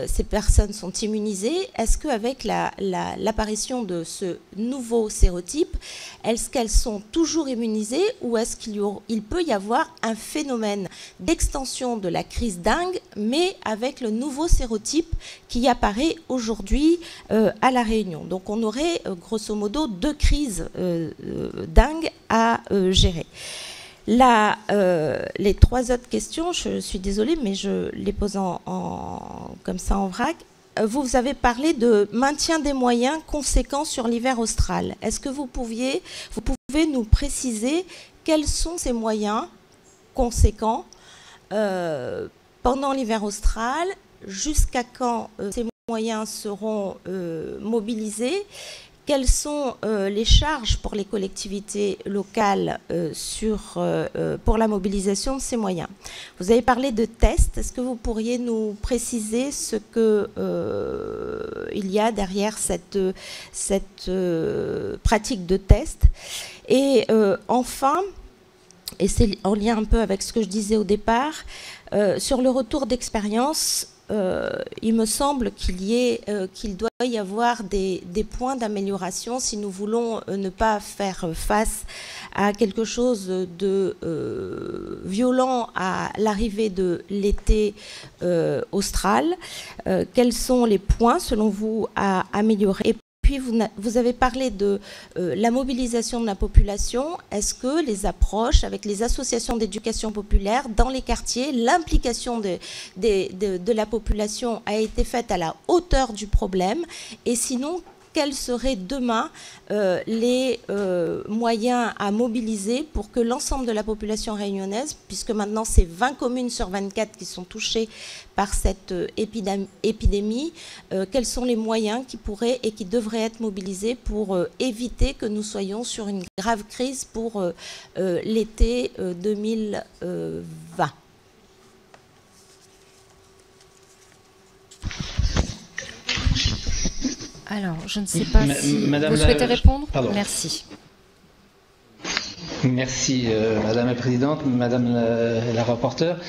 ces personnes sont immunisées, est-ce qu'avec l'apparition de ce nouveau sérotype, est-ce qu'elles sont toujours immunisées ou est-ce qu'il peut y avoir un phénomène d'extension de la crise dengue, mais avec le nouveau sérotype qui apparaît aujourd'hui à La Réunion? Donc on aurait grosso modo 2 crises dengue à gérer. Là, les 3 autres questions, je suis désolée, mais je les pose comme ça en vrac. Vous avez parlé de maintien des moyens conséquents sur l'hiver austral. Est-ce que vous pouvez nous préciser quels sont ces moyens conséquents pendant l'hiver austral? Jusqu'à quand ces moyens seront mobilisés? Quelles sont les charges pour les collectivités locales pour la mobilisation de ces moyens? Vous avez parlé de tests. Est-ce que vous pourriez nous préciser ce qu'il y a derrière cette pratique de test? Et enfin, et c'est en lien un peu avec ce que je disais au départ, sur le retour d'expérience, il me semble qu'il doit y avoir des points d'amélioration si nous voulons ne pas faire face à quelque chose de violent à l'arrivée de l'été austral. Quels sont les points, selon vous, à améliorer? Et puis, vous avez parlé de la mobilisation de la population. Est-ce que les approches avec les associations d'éducation populaire dans les quartiers, l'implication de la population a été faite à la hauteur du problème? Et sinon, quels seraient demain les moyens à mobiliser pour que l'ensemble de la population réunionnaise, puisque maintenant c'est 20 communes sur 24 qui sont touchées par cette épidémie, quels sont les moyens qui pourraient et qui devraient être mobilisés pour éviter que nous soyons sur une grave crise pour l'été 2020? Alors, je ne sais pas si Madame vous souhaitez répondre. Pardon. Merci. Merci Madame la Présidente, Madame la rapporteure.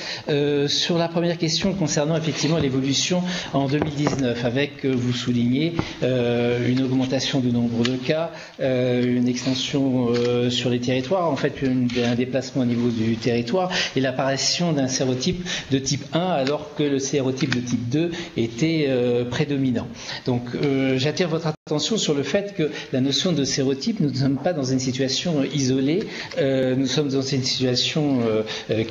Sur la première question concernant effectivement l'évolution en 2019, avec, vous soulignez, une augmentation du nombre de cas, une extension sur les territoires, en fait un déplacement au niveau du territoire et l'apparition d'un sérotype de type 1 alors que le sérotype de type 2 était prédominant. Donc j'attire votre attention sur le fait que la notion de sérotype, nous ne sommes pas dans une situation isolée. Nous sommes dans une situation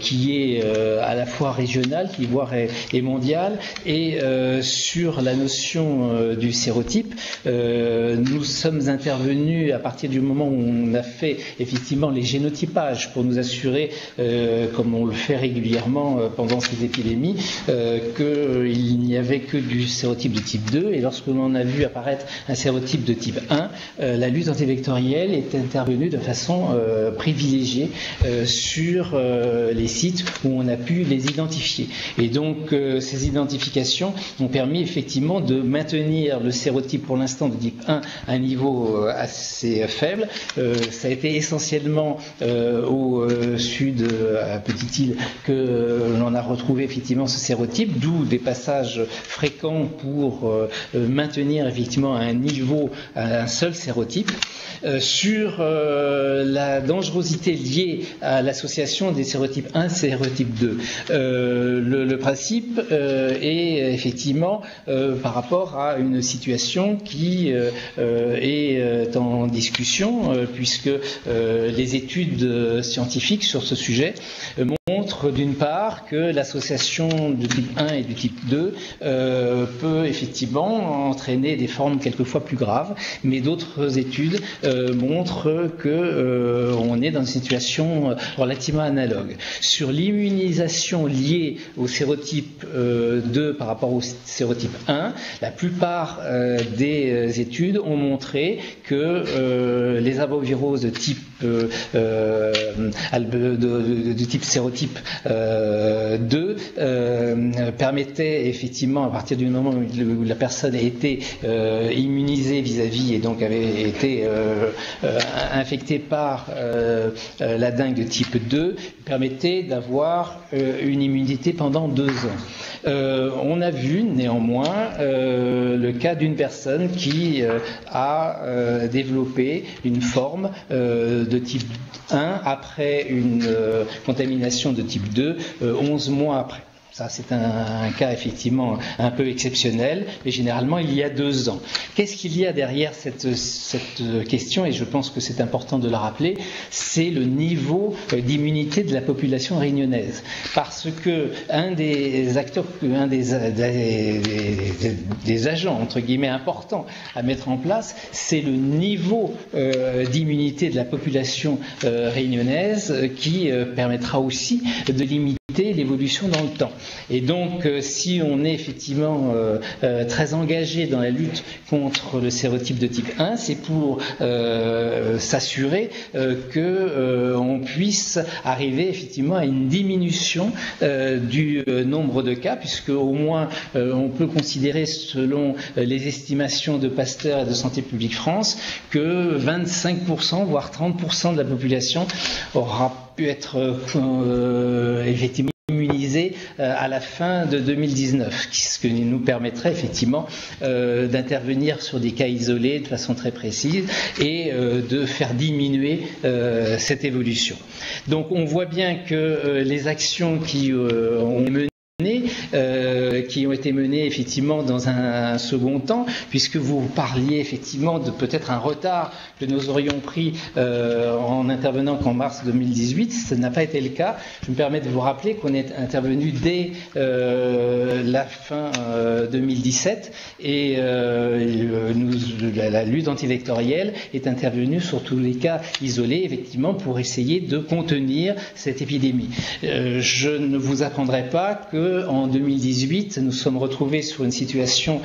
qui est à la fois régionale, qui voire est mondiale, et sur la notion du sérotype, nous sommes intervenus à partir du moment où on a fait effectivement les génotypages pour nous assurer, comme on le fait régulièrement pendant ces épidémies, qu'il n'y avait que du sérotype de type 2, et lorsque l'on a vu apparaître un sérotype de type 1, la lutte antivectorielle est intervenue de façon privilégiés sur les sites où on a pu les identifier. Et donc ces identifications ont permis effectivement de maintenir le sérotype pour l'instant de type 1 à un niveau assez faible. Ça a été essentiellement au sud, à Petite-Île, que l'on a retrouvé effectivement ce sérotype, d'où des passages fréquents pour maintenir effectivement un niveau, un seul sérotype. Sur la dangerosité liée à l'association des sérotypes 1 et sérotype 2. Le principe est effectivement par rapport à une situation qui est en discussion, puisque les études scientifiques sur ce sujet montrent d'une part que l'association du type 1 et du type 2 peut effectivement entraîner des formes quelquefois plus graves, mais d'autres études montrent qu'on est dans une situation relativement analogue. Sur l'immunisation liée au sérotype 2 par rapport au sérotype 1, la plupart des études ont montré que les arboviroses de type sérotype 2 permettait effectivement, à partir du moment où la personne a été immunisée vis-à-vis et donc avait été infectée par la dengue de type 2, permettait d'avoir une immunité pendant 2 ans. On a vu néanmoins le cas d'une personne qui a développé une forme de type 1 après une contamination de type 2 11 mois après. Ça, c'est un cas effectivement un peu exceptionnel, mais généralement il y a 2 ans. Qu'est-ce qu'il y a derrière cette question, et je pense que c'est important de la rappeler, c'est le niveau d'immunité de la population réunionnaise. Parce que un des acteurs, un des agents, entre guillemets, importants à mettre en place, c'est le niveau d'immunité de la population réunionnaise qui permettra aussi de limiter l'évolution dans le temps. Et donc, si on est effectivement très engagé dans la lutte contre le sérotype de type 1, c'est pour s'assurer qu'on puisse arriver effectivement à une diminution du nombre de cas, puisque au moins on peut considérer, selon les estimations de Pasteur et de Santé publique France, que 25%, voire 30% de la population aura pu être effectivement immunisés à la fin de 2019, ce qui nous permettrait effectivement d'intervenir sur des cas isolés de façon très précise et de faire diminuer cette évolution. Donc on voit bien que les actions qui ont été menées effectivement dans un second temps, puisque vous parliez effectivement de peut-être un retard que nous aurions pris en intervenant qu'en mars 2018, ce n'a pas été le cas. Je me permets de vous rappeler qu'on est intervenu dès la fin 2017 et la lutte antivectorielle est intervenue sur tous les cas isolés, effectivement, pour essayer de contenir cette épidémie. Je ne vous apprendrai pas que en 2018, nous sommes retrouvés sur une situation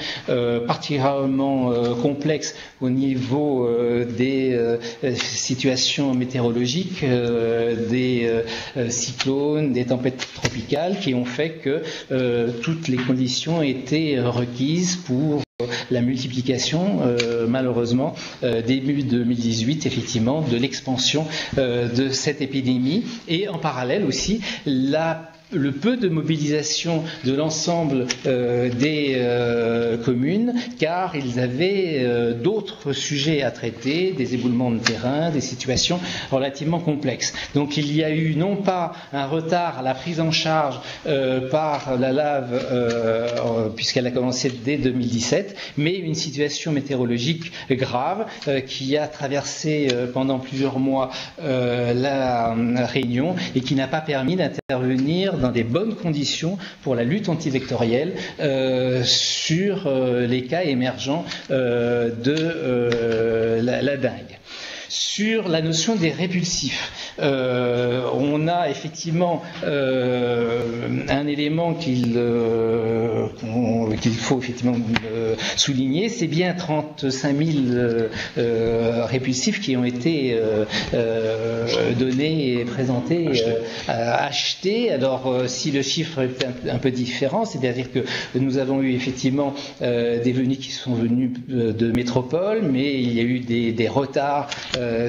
particulièrement complexe au niveau des situations météorologiques, des cyclones, des tempêtes tropicales qui ont fait que toutes les conditions étaient requises pour la multiplication, malheureusement, début 2018, effectivement, de l'expansion de cette épidémie et en parallèle aussi le peu de mobilisation de l'ensemble des communes, car ils avaient d'autres sujets à traiter, des éboulements de terrain, des situations relativement complexes. Donc il y a eu non pas un retard à la prise en charge par la LAV, puisqu'elle a commencé dès 2017, mais une situation météorologique grave qui a traversé pendant plusieurs mois la Réunion et qui n'a pas permis d'intervenir dans des bonnes conditions pour la lutte antivectorielle sur les cas émergents de la dengue. Sur la notion des répulsifs, on a effectivement un élément qu'il faut effectivement souligner, c'est bien 35 000 répulsifs qui ont été donnés et présentés, achetés. Alors si le chiffre est un peu différent, c'est-à-dire que nous avons eu effectivement des venus qui sont venus de métropole, mais il y a eu des retards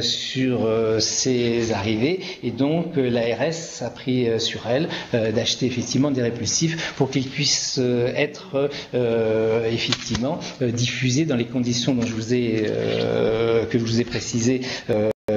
sur ces arrivées et donc l'ARS a pris sur elle d'acheter effectivement des répulsifs pour qu'ils puissent être effectivement diffusés dans les conditions dont que je vous ai précisées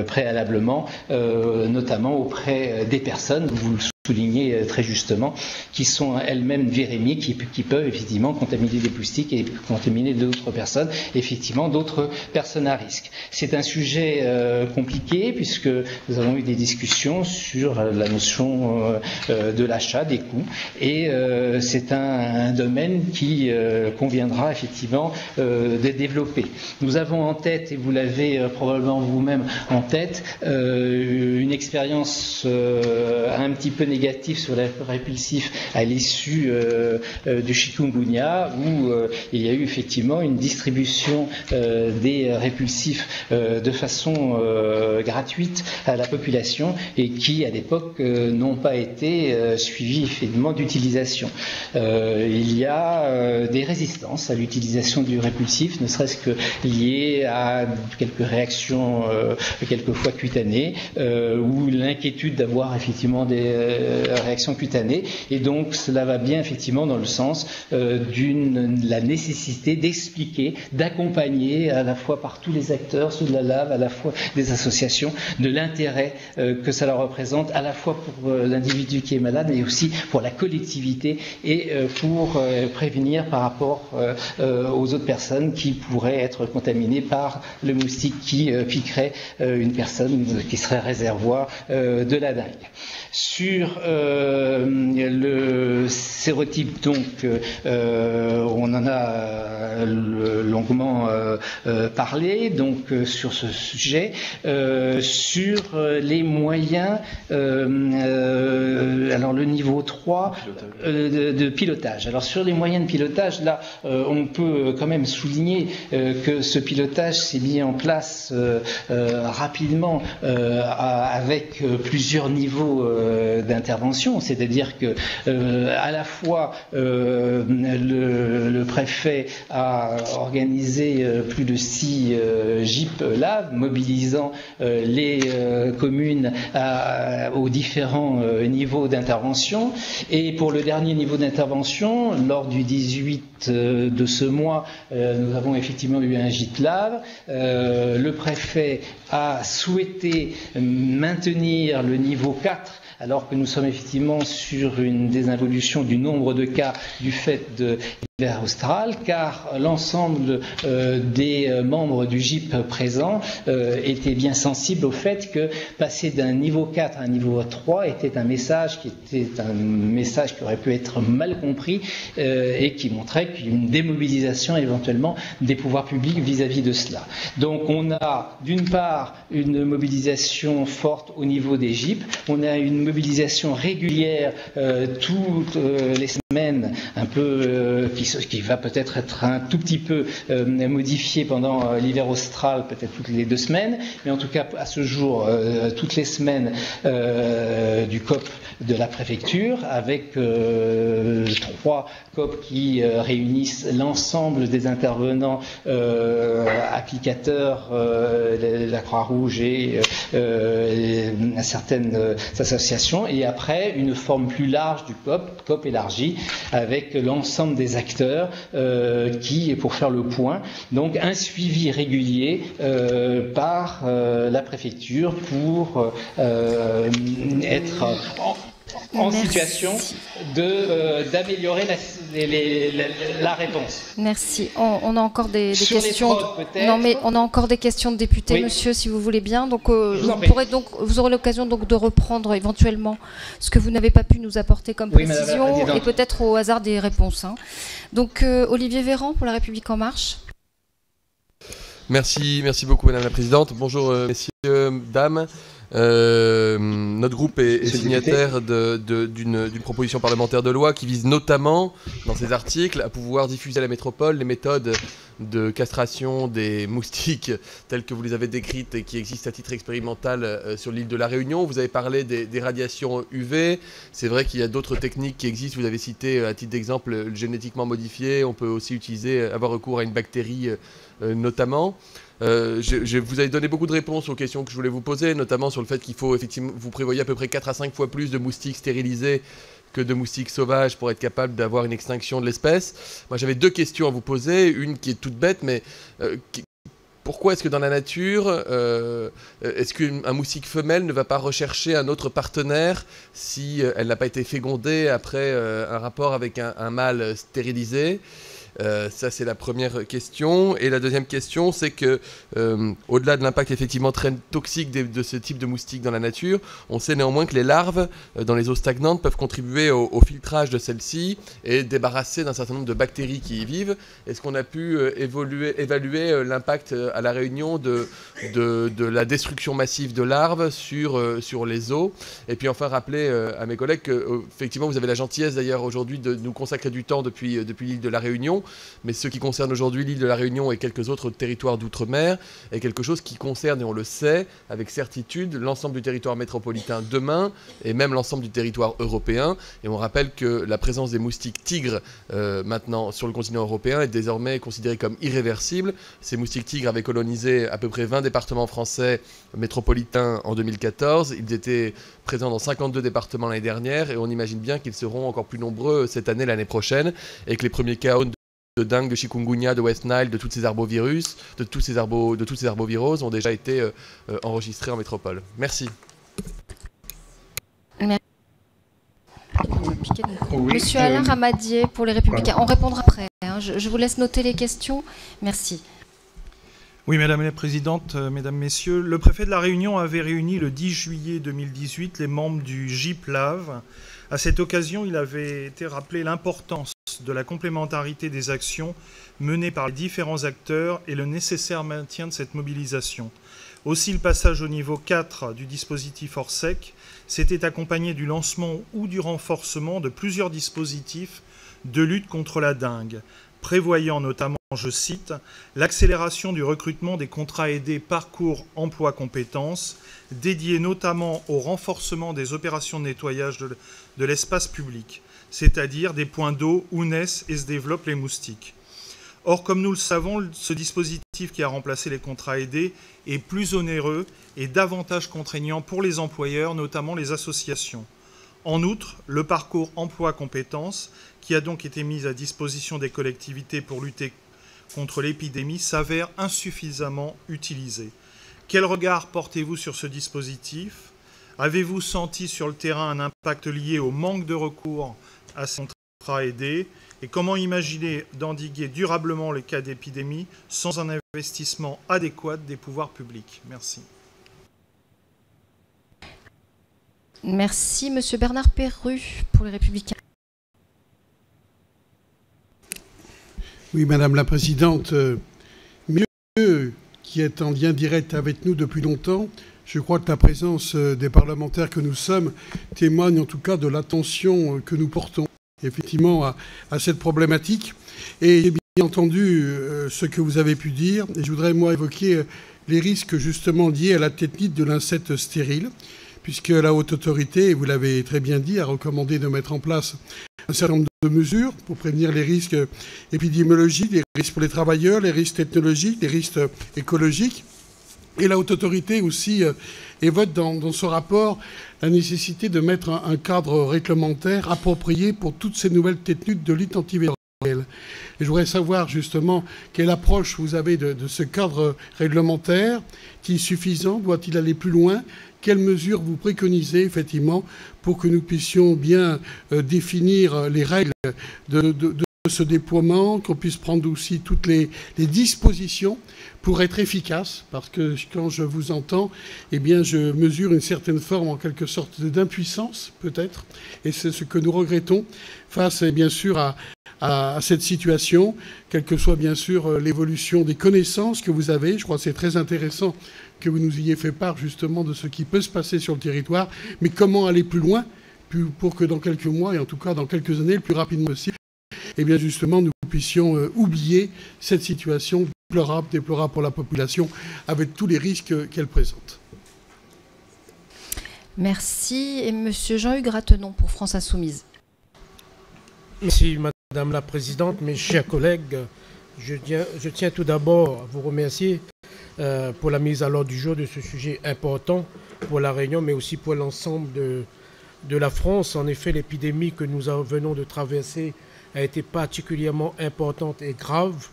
préalablement, notamment auprès des personnes, vous le soulignez très justement, qui sont elles-mêmes virémiques, qui peuvent effectivement contaminer des moustiques et contaminer d'autres personnes, effectivement d'autres personnes à risque. C'est un sujet compliqué puisque nous avons eu des discussions sur la notion de l'achat, des coûts, et c'est un domaine qui conviendra effectivement de développer. Nous avons en tête, et vous l'avez probablement vous-même en tête, une expérience un petit peu négatifs sur les répulsifs à l'issue du chikungunya, où il y a eu effectivement une distribution des répulsifs de façon gratuite à la population et qui, à l'époque, n'ont pas été suivis effectivement d'utilisation. Il y a des résistances à l'utilisation du répulsif, ne serait-ce que liées à quelques réactions quelquefois cutanées ou l'inquiétude d'avoir effectivement des réactions cutanées, et donc cela va bien effectivement dans le sens de la nécessité d'expliquer, d'accompagner à la fois par tous les acteurs, ceux de la LAV, à la fois des associations, de l'intérêt que ça leur représente, à la fois pour l'individu qui est malade, mais aussi pour la collectivité et pour prévenir par rapport aux autres personnes qui pourraient être contaminées par le moustique qui piquerait une personne qui serait réservoir de la dengue. Sur le sérotype, donc, on en a longuement parlé, donc sur ce sujet. Sur les moyens, alors le niveau 3 de pilotage. Alors sur les moyens de pilotage, là, on peut quand même souligner que ce pilotage s'est mis en place rapidement avec plusieurs niveaux d'intervention, c'est-à-dire que à la fois le préfet a organisé plus de 6 GIP LAV, mobilisant les communes aux différents niveaux d'intervention, et pour le dernier niveau d'intervention, lors du 18 de ce mois, nous avons effectivement eu un GIP LAV. Le préfet a souhaité maintenir le niveau 4, alors que nous sommes effectivement sur une désinvolution du nombre de cas du fait de l'hiver austral, car l'ensemble des membres du GIP présents étaient bien sensibles au fait que passer d'un niveau 4 à un niveau 3 était un message qui aurait pu être mal compris et qui montrait une démobilisation éventuellement des pouvoirs publics vis-à-vis de cela. Donc on a d'une part une mobilisation forte au niveau des GIP, on a une mobilisation régulière toutes les semaines, un peu qui va peut-être être un tout petit peu modifié pendant l'hiver austral, peut-être toutes les 2 semaines, mais en tout cas à ce jour toutes les semaines du COP de la préfecture, avec 3 COP qui réunissent l'ensemble des intervenants applicateurs, la Croix-Rouge et certaines associations, et après une forme plus large du COP élargi, avec l'ensemble des acteurs qui, pour faire le point, donc un suivi régulier par la préfecture pour être en situation d'améliorer la réponse. Merci. On a encore des questions. Non, mais on a encore des questions de députés, oui. Monsieur, si vous voulez bien. Donc, vous aurez l'occasion donc de reprendre éventuellement ce que vous n'avez pas pu nous apporter comme précision, et peut-être au hasard des réponses. Hein. Donc, Olivier Véran pour La République En Marche. Merci beaucoup, Madame la Présidente. Bonjour, messieurs, dames. Notre groupe est signataire d'une proposition parlementaire de loi qui vise notamment, dans ses articles, à pouvoir diffuser à la métropole les méthodes de castration des moustiques telles que vous les avez décrites et qui existent à titre expérimental sur l'île de la Réunion. Vous avez parlé des radiations UV. C'est vrai qu'il y a d'autres techniques qui existent. Vous avez cité à titre d'exemple le génétiquement modifié. On peut aussi avoir recours à une bactérie notamment. Vous avez donné beaucoup de réponses aux questions que je voulais vous poser, notamment sur le fait qu'il faut effectivement, vous prévoyez à peu près 4 à 5 fois plus de moustiques stérilisés que de moustiques sauvages pour être capable d'avoir une extinction de l'espèce. Moi, j'avais 2 questions à vous poser, une qui est toute bête, mais pourquoi est-ce que dans la nature, est-ce qu'un moustique femelle ne va pas rechercher un autre partenaire si elle n'a pas été fécondée après un rapport avec un mâle stérilisé ? Ça, c'est la première question. Et la deuxième question, c'est que, au-delà de l'impact effectivement très toxique de ce type de moustiques dans la nature, on sait néanmoins que les larves dans les eaux stagnantes peuvent contribuer au filtrage de celles-ci et débarrasser d'un certain nombre de bactéries qui y vivent. Est-ce qu'on a pu évaluer l'impact à La Réunion de la destruction massive de larves sur les eaux? Et puis enfin rappeler à mes collègues que effectivement vous avez la gentillesse d'ailleurs aujourd'hui de nous consacrer du temps depuis l'île de la Réunion, mais ce qui concerne aujourd'hui l'île de la Réunion et quelques autres territoires d'outre-mer est quelque chose qui concerne, et on le sait avec certitude, l'ensemble du territoire métropolitain demain et même l'ensemble du territoire européen. Et on rappelle que la présence des moustiques tigres maintenant sur le continent européen est désormais considérée comme irréversible. Ces moustiques tigres avaient colonisé à peu près 20 départements français métropolitains en 2014. Ils étaient présents dans 52 départements l'année dernière et on imagine bien qu'ils seront encore plus nombreux cette année, l'année prochaine, et que les premiers cas de dengue, de chikungunya, de West Nile, de tous ces arbovirus, de tous ces arboviroses ont déjà été enregistrés en métropole. Merci. Oui, Monsieur Alain Ramadier pour les Républicains. On répondra après. Hein. Je vous laisse noter les questions. Merci. Oui, Madame la Présidente, Mesdames, Messieurs, le préfet de la Réunion avait réuni le 10 juillet 2018 les membres du GIPLAV. À cette occasion, il avait été rappelé l'importance de la complémentarité des actions menées par les différents acteurs et le nécessaire maintien de cette mobilisation. Aussi, le passage au niveau 4 du dispositif Orsec s'était accompagné du lancement ou du renforcement de plusieurs dispositifs de lutte contre la dengue, prévoyant notamment, je cite, l'accélération du recrutement des contrats aidés parcours emploi compétences, dédiés notamment au renforcement des opérations de nettoyage de l'espace public, c'est-à-dire des points d'eau où naissent et se développent les moustiques. Or, comme nous le savons, ce dispositif qui a remplacé les contrats aidés est plus onéreux et davantage contraignant pour les employeurs, notamment les associations. En outre, le parcours emploi-compétences, qui a donc été mis à disposition des collectivités pour lutter contre l'épidémie, s'avère insuffisamment utilisé. Quel regard portez-vous sur ce dispositif? Avez-vous senti sur le terrain un impact lié au manque de recours à ces contrats aidés? Et comment imaginer d'endiguer durablement les cas d'épidémie sans un investissement adéquat des pouvoirs publics? Merci. Merci. Monsieur Bernard Perru pour les Républicains. Oui, Madame la Présidente, mieux qui est en lien direct avec nous depuis longtemps, je crois que la présence des parlementaires que nous sommes témoigne en tout cas de l'attention que nous portons effectivement à cette problématique. Et j'ai bien entendu ce que vous avez pu dire, et je voudrais moi évoquer les risques justement liés à la technique de l'insecte stérile, puisque la haute autorité, et vous l'avez très bien dit, a recommandé de mettre en place un certain nombre de mesures pour prévenir les risques épidémiologiques, les risques pour les travailleurs, les risques technologiques, les risques écologiques. Et la haute autorité aussi évoque dans ce rapport la nécessité de mettre un cadre réglementaire approprié pour toutes ces nouvelles techniques de lutte antivectorielle. Et je voudrais savoir justement quelle approche vous avez de ce cadre réglementaire, qui est suffisant, doit-il aller plus loin? Quelles mesures vous préconisez effectivement pour que nous puissions bien définir les règles de ce déploiement, qu'on puisse prendre aussi toutes les dispositions pour être efficace, parce que quand je vous entends, eh bien, je mesure une certaine forme, en quelque sorte, d'impuissance, peut-être, et c'est ce que nous regrettons face, bien sûr, à cette situation, quelle que soit, bien sûr, l'évolution des connaissances que vous avez. Je crois que c'est très intéressant que vous nous ayez fait part, justement, de ce qui peut se passer sur le territoire, mais comment aller plus loin pour que dans quelques mois, et en tout cas dans quelques années, le plus rapidement possible, eh bien, justement, nous puissions oublier cette situation déplorable pour la population, avec tous les risques qu'elle présente. Merci. Et Monsieur Jean-Hugues Ratenon pour France Insoumise. Merci Madame la Présidente, mes chers collègues. Je tiens tout d'abord à vous remercier pour la mise à l'ordre du jour de ce sujet important pour La Réunion, mais aussi pour l'ensemble de la France. En effet, l'épidémie que nous venons de traverser a été particulièrement importante et grave.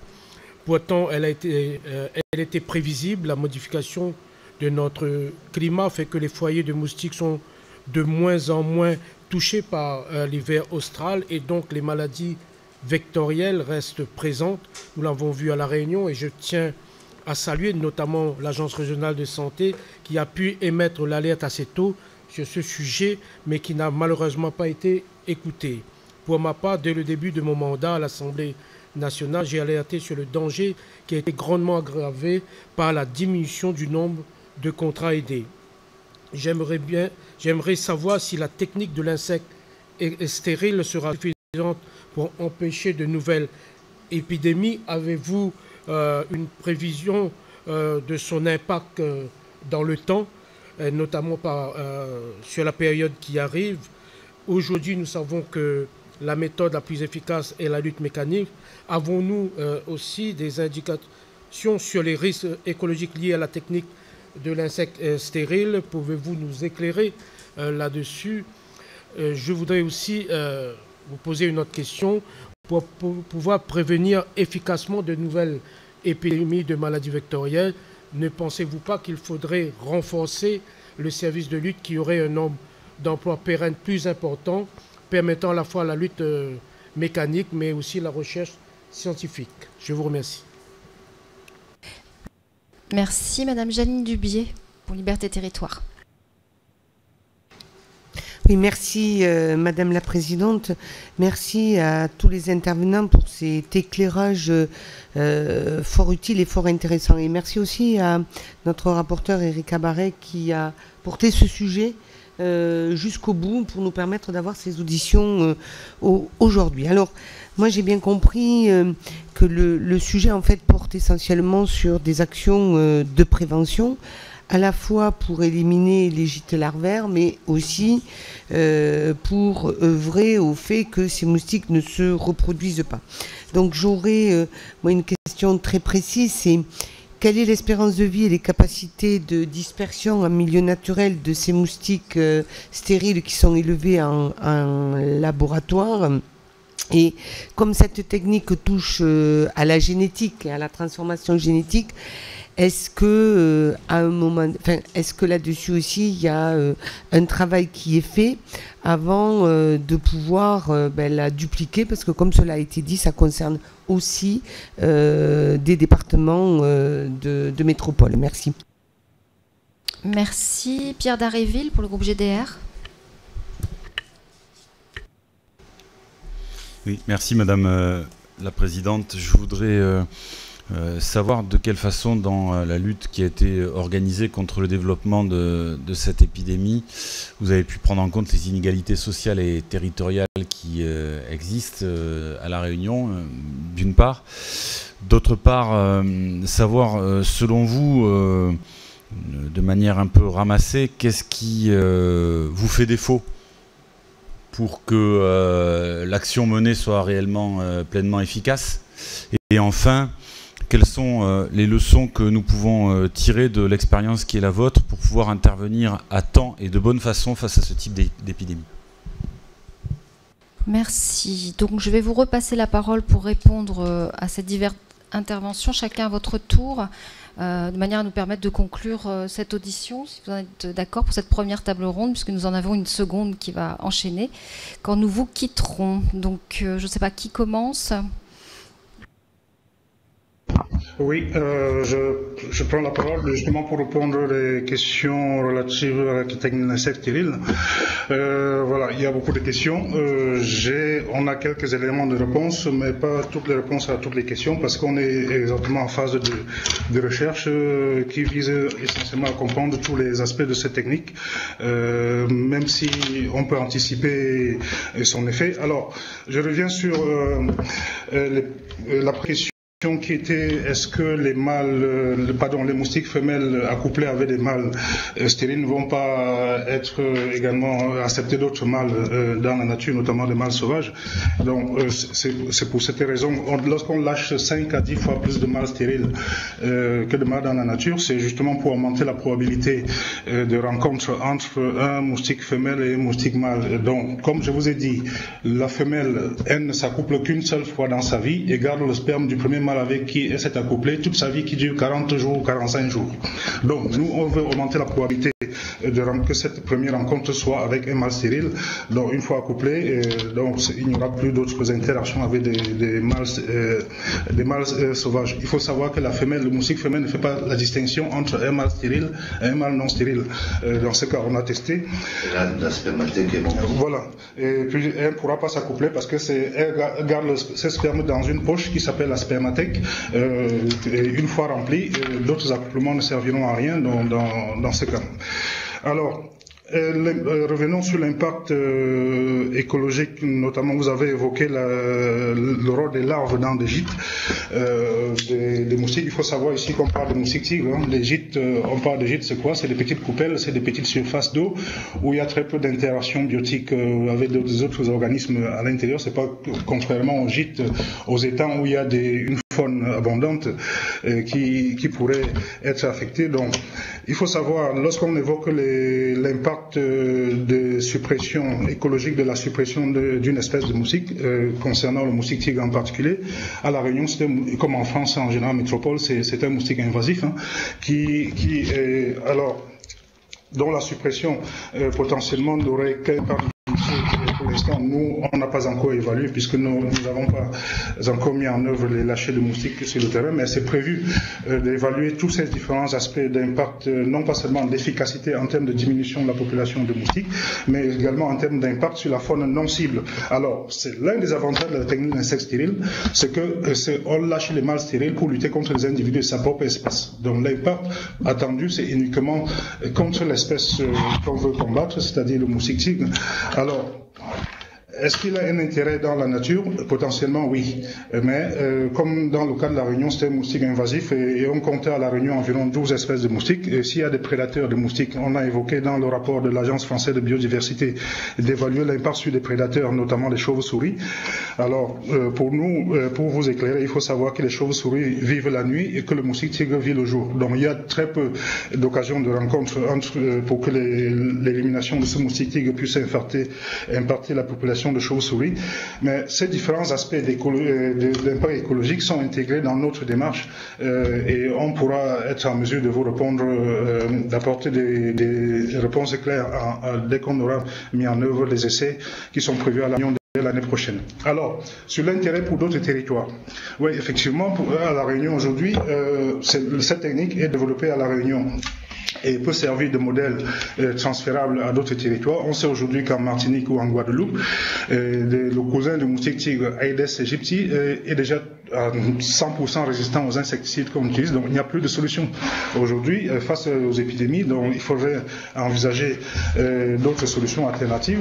Pourtant, elle était prévisible. La modification de notre climat fait que les foyers de moustiques sont de moins en moins touchés par l'hiver austral et donc les maladies vectorielle reste présente. Nous l'avons vu à La Réunion et je tiens à saluer notamment l'Agence régionale de santé qui a pu émettre l'alerte assez tôt sur ce sujet, mais qui n'a malheureusement pas été écoutée. Pour ma part, dès le début de mon mandat à l'Assemblée nationale, j'ai alerté sur le danger qui a été grandement aggravé par la diminution du nombre de contrats aidés. J'aimerais savoir si la technique de l'insecte stérile sera suffisante pour empêcher de nouvelles épidémies. Avez-vous une prévision de son impact dans le temps, notamment sur la période qui arrive? Aujourd'hui, nous savons que la méthode la plus efficace est la lutte mécanique. Avons-nous aussi des indications sur les risques écologiques liés à la technique de l'insecte stérile? Pouvez-vous nous éclairer là-dessus? Je voudrais aussi vous poser une autre question. Pour pouvoir prévenir efficacement de nouvelles épidémies de maladies vectorielles, ne pensez-vous pas qu'il faudrait renforcer le service de lutte qui aurait un nombre d'emplois pérennes plus important, permettant à la fois la lutte mécanique, mais aussi la recherche scientifique? Je vous remercie. Merci, Madame Janine Dubié, pour Liberté Territoire. Oui, merci Madame la Présidente. Merci à tous les intervenants pour cet éclairage fort utile et fort intéressant. Et merci aussi à notre rapporteur Erika Barret qui a porté ce sujet jusqu'au bout pour nous permettre d'avoir ces auditions aujourd'hui. Alors, moi j'ai bien compris que le sujet en fait porte essentiellement sur des actions de prévention, à la fois pour éliminer les gîtes larvaires, mais aussi pour œuvrer au fait que ces moustiques ne se reproduisent pas. Donc j'aurais moi une question très précise, c'est quelle est l'espérance de vie et les capacités de dispersion en milieu naturel de ces moustiques stériles qui sont élevés en laboratoire? Et comme cette technique touche à la génétique et à la transformation génétique, est-ce que à un moment, est-ce que là-dessus aussi il y a un travail qui est fait avant de pouvoir la dupliquer, parce que comme cela a été dit, ça concerne aussi des départements de métropole. Merci. Merci. Pierre Daréville pour le groupe GDR. Oui, merci Madame la Présidente. Je voudrais savoir de quelle façon, dans la lutte qui a été organisée contre le développement de cette épidémie, vous avez pu prendre en compte les inégalités sociales et territoriales qui existent à La Réunion, d'une part. D'autre part, savoir, selon vous, de manière un peu ramassée, qu'est-ce qui vous fait défaut pour que l'action menée soit réellement pleinement efficace? Et enfin, quelles sont les leçons que nous pouvons tirer de l'expérience qui est la vôtre pour pouvoir intervenir à temps et de bonne façon face à ce type d'épidémie? Merci. Donc je vais vous repasser la parole pour répondre à ces diverses interventions, chacun à votre tour, de manière à nous permettre de conclure cette audition, si vous en êtes d'accord, pour cette première table ronde, puisque nous en avons une seconde qui va enchaîner quand nous vous quitterons. Donc je ne sais pas qui commence. Oui, je prends la parole justement pour répondre aux questions relatives à la technique de l'insecte stérile. Voilà, il y a beaucoup de questions. On a quelques éléments de réponse, mais pas toutes les réponses à toutes les questions, parce qu'on est exactement en phase de recherche qui vise essentiellement à comprendre tous les aspects de cette technique, même si on peut anticiper son effet. Alors, je reviens sur la question qui était, est-ce que les moustiques femelles accouplées avec des mâles stériles ne vont pas être également accepter d'autres mâles dans la nature, notamment des mâles sauvages? Donc c'est pour cette raison, lorsqu'on lâche 5 à 10 fois plus de mâles stériles que de mâles dans la nature, c'est justement pour augmenter la probabilité de rencontre entre un moustique femelle et un moustique mâle. Donc, comme je vous ai dit, la femelle, elle ne s'accouple qu'une seule fois dans sa vie et garde le sperme du premier mâle avec qui elle s'est accouplée toute sa vie, qui dure 40 jours, 45 jours. Donc nous, on veut augmenter la probabilité que cette première rencontre soit avec un mâle stérile. Donc une fois accouplé, donc il n'y aura plus d'autres interactions avec des mâles sauvages. Il faut savoir que le moustique femelle ne fait pas la distinction entre un mâle stérile et un mâle non stérile. Dans ce cas, on a testé. La spermathèque est bon. Voilà. Et puis elle ne pourra pas s'accoupler parce que elle garde ses spermes dans une poche qui s'appelle la spermathèque. Et une fois remplie, d'autres accouplements ne serviront à rien dans ce cas. Alors, revenons sur l'impact écologique, notamment vous avez évoqué le rôle des larves dans des gîtes des moustiques. Il faut savoir ici qu'on parle de moustiques tigres. Hein. Les gîtes, on parle de gîtes, c'est quoi? C'est des petites coupelles, c'est des petites surfaces d'eau où il y a très peu d'interactions biotiques avec des autres organismes à l'intérieur. C'est pas contrairement aux gîtes, aux étangs où il y a une faune abondante qui pourrait être affectée. Donc, il faut savoir, lorsqu'on évoque l'impact de suppression écologique de la suppression d'une espèce de moustique, concernant le moustique tigre en particulier, à La Réunion, comme en France en général métropole, c'est un moustique invasif hein, dont la suppression potentiellement n'aurait qu'un impact. Pour l'instant, nous, on n'a pas encore évalué puisque nous n'avons pas encore mis en œuvre les lâchers de moustiques sur le terrain, mais c'est prévu d'évaluer tous ces différents aspects d'impact, non pas seulement d'efficacité en termes de diminution de la population de moustiques, mais également en termes d'impact sur la faune non cible. Alors, c'est l'un des avantages de la technique d'insectes stériles, c'est qu'on lâche les mâles stériles pour lutter contre les individus de sa propre espèce. Donc l'impact attendu, c'est uniquement contre l'espèce qu'on veut combattre, c'est-à-dire le moustique tigre. Alors, est-ce qu'il a un intérêt dans la nature? Potentiellement oui, mais comme dans le cas de La Réunion, c'était un moustique invasif et on comptait à La Réunion environ 12 espèces de moustiques. Et s'il y a des prédateurs de moustiques, on a évoqué dans le rapport de l'Agence française de biodiversité d'évaluer l'impact sur les prédateurs, notamment les chauves-souris. Alors, pour nous, pour vous éclairer, il faut savoir que les chauves-souris vivent la nuit et que le moustique tigre vit le jour. Donc il y a très peu d'occasions de rencontre pour que l'élimination de ce moustique tigre puisse impacter la population de chauves-souris, mais ces différents aspects d'impact écologique sont intégrés dans notre démarche et on pourra être en mesure de vous répondre, d'apporter des réponses claires dès qu'on aura mis en œuvre les essais qui sont prévus à l'Union l'année prochaine. Alors, sur l'intérêt pour d'autres territoires. Oui, effectivement, à La Réunion aujourd'hui, cette technique est développée à La Réunion et peut servir de modèle transférable à d'autres territoires. On sait aujourd'hui qu'en Martinique ou en Guadeloupe, le cousin du moustique tigre Aedes aegypti est déjà à 100% résistant aux insecticides qu'on utilise, donc il n'y a plus de solution aujourd'hui face aux épidémies, donc il faudrait envisager d'autres solutions alternatives.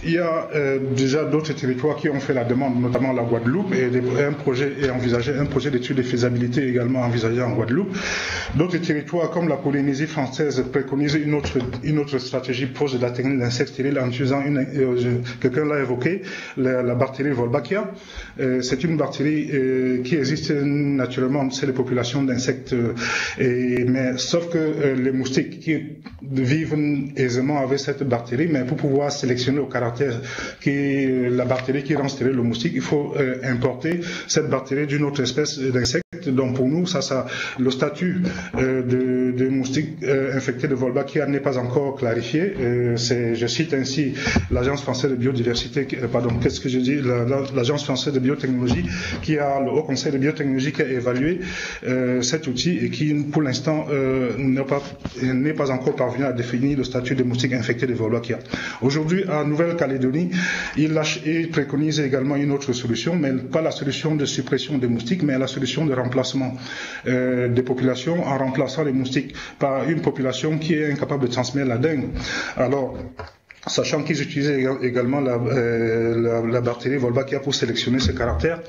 Il y a déjà d'autres territoires qui ont fait la demande, notamment la Guadeloupe, et un projet d'étude de faisabilité également envisagé en Guadeloupe. D'autres territoires comme la Polynésie française préconisent une autre stratégie proche de la technique d'insectes stériles en utilisant quelqu'un l'a évoqué, la bactérie Wolbachia. C'est une bactérie qui existe naturellement chez les populations d'insectes, mais sauf que les moustiques qui vivent aisément avec cette bactérie, mais pour pouvoir sélectionner au caractère la bactérie qui rend stérile le moustique, il faut importer cette bactérie d'une autre espèce d'insecte. Donc pour nous, le statut de moustique infecté de Wolbachia n'est pas encore clarifié. Je cite ainsi l'Agence française de biodiversité, l'Agence française de biotechnologie, le Haut Conseil de biotechnologie qui a évalué cet outil et qui, pour l'instant, n'est pas encore parvenu à définir le statut de moustique infecté de Wolbachia. Aujourd'hui, à Nouvelle-Calédonie, il préconise également une autre solution, mais pas la solution de suppression des moustiques, mais la solution de remplacement des populations en remplaçant les moustiques par une population qui est incapable de transmettre la dengue. Alors, sachant qu'ils utilisaient également la bactérie Wolbachia pour sélectionner ce caractère.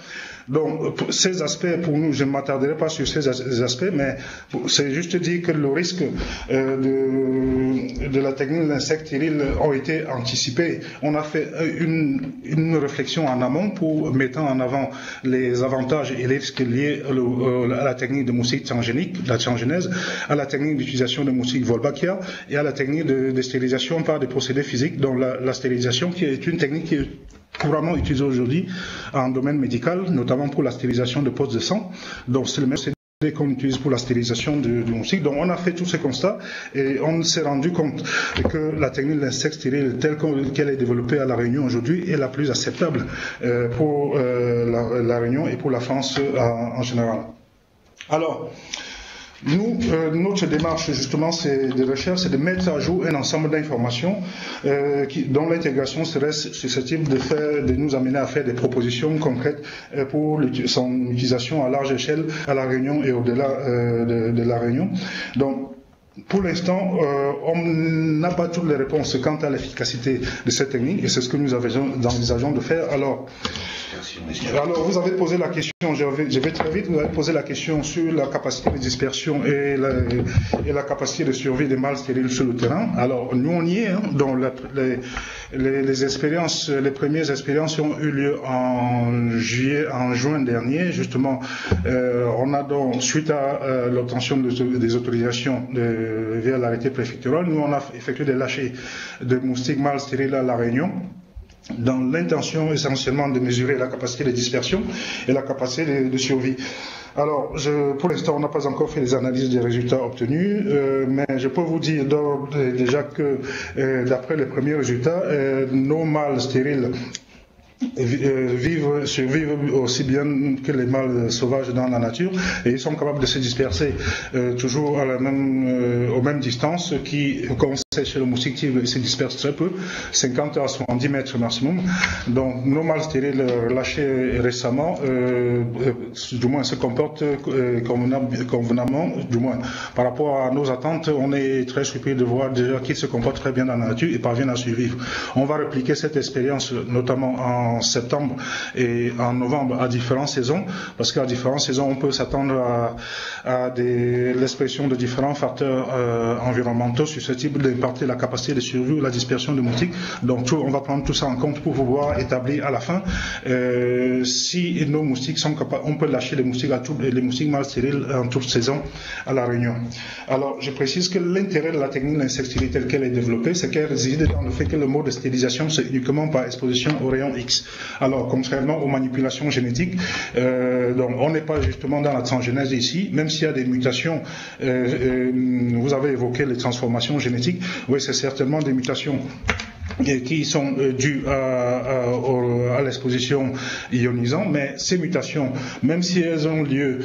Donc, ces aspects, pour nous, je ne m'attarderai pas sur ces aspects, mais c'est juste dire que le risque de la technique d'insectes stériles ont été anticipés. On a fait une réflexion en amont pour mettre en avant les avantages et les risques liés à la technique de moustique transgénique, la transgénèse, à la technique d'utilisation de moustique Wolbachia et à la technique de stérilisation par des procédés physiques, dont la stérilisation qui est une technique qui est couramment utilisée aujourd'hui en domaine médical, notamment pour la stérilisation de postes de sang. Donc c'est le même procédé qu'on utilise pour la stérilisation du moustique. Donc on a fait tous ces constats et on s'est rendu compte que la technique d'insecte stérile telle qu'elle est développée à La Réunion aujourd'hui est la plus acceptable pour la Réunion et pour la France en général. Alors, nous, notre démarche justement de recherche, c'est de mettre à jour un ensemble d'informations dont l'intégration serait susceptible de nous amener à faire des propositions concrètes pour son utilisation à large échelle à La Réunion et au-delà de La Réunion. Donc, pour l'instant, on n'a pas toutes les réponses quant à l'efficacité de cette technique et c'est ce que nous envisageons de faire. Alors, vous avez posé la question, je vais très vite, vous avez posé la question sur la capacité de dispersion et la capacité de survie des mâles stériles sur le terrain. Alors, nous on y est, hein, dans les premières expériences ont eu lieu en juin dernier. Justement, on a donc, suite à l'obtention des autorisations via l'arrêté préfectoral, nous on a effectué des lâchers de moustiques mâles stériles à La Réunion, dans l'intention essentiellement de mesurer la capacité de dispersion et la capacité de survie. Alors, pour l'instant, on n'a pas encore fait les analyses des résultats obtenus, mais je peux vous dire déjà que d'après les premiers résultats, nos mâles stériles survivent aussi bien que les mâles sauvages dans la nature et ils sont capables de se disperser toujours aux mêmes distances comme on sait chez le moustique tigre, ils se dispersent très peu, 50 à 70 mètres maximum. Donc nos mâles stériles relâchés récemment du moins se comportent convenablement, du moins par rapport à nos attentes. On est très surpris de voir déjà qu'ils se comportent très bien dans la nature et parviennent à survivre. On va répliquer cette expérience notamment en septembre et en novembre à différentes saisons, parce qu'à différentes saisons on peut s'attendre à l'expression de différents facteurs environnementaux susceptibles d'impacter la capacité de survie ou la dispersion de moustiques. Donc on va prendre tout ça en compte pour pouvoir établir à la fin si nos moustiques sont capables, on peut lâcher les moustiques mâles stériles en toute saison à La Réunion. Alors je précise que l'intérêt de la technique d'insecticide telle qu'elle est développée, c'est qu'elle réside dans le fait que le mode de stérilisation c'est uniquement par exposition au rayon X. Alors, contrairement aux manipulations génétiques, donc on n'est pas justement dans la transgénèse ici, même s'il y a des mutations. Vous avez évoqué les transformations génétiques. Oui, c'est certainement des mutations qui sont dues à l'exposition ionisante, mais ces mutations, même si elles ont lieu,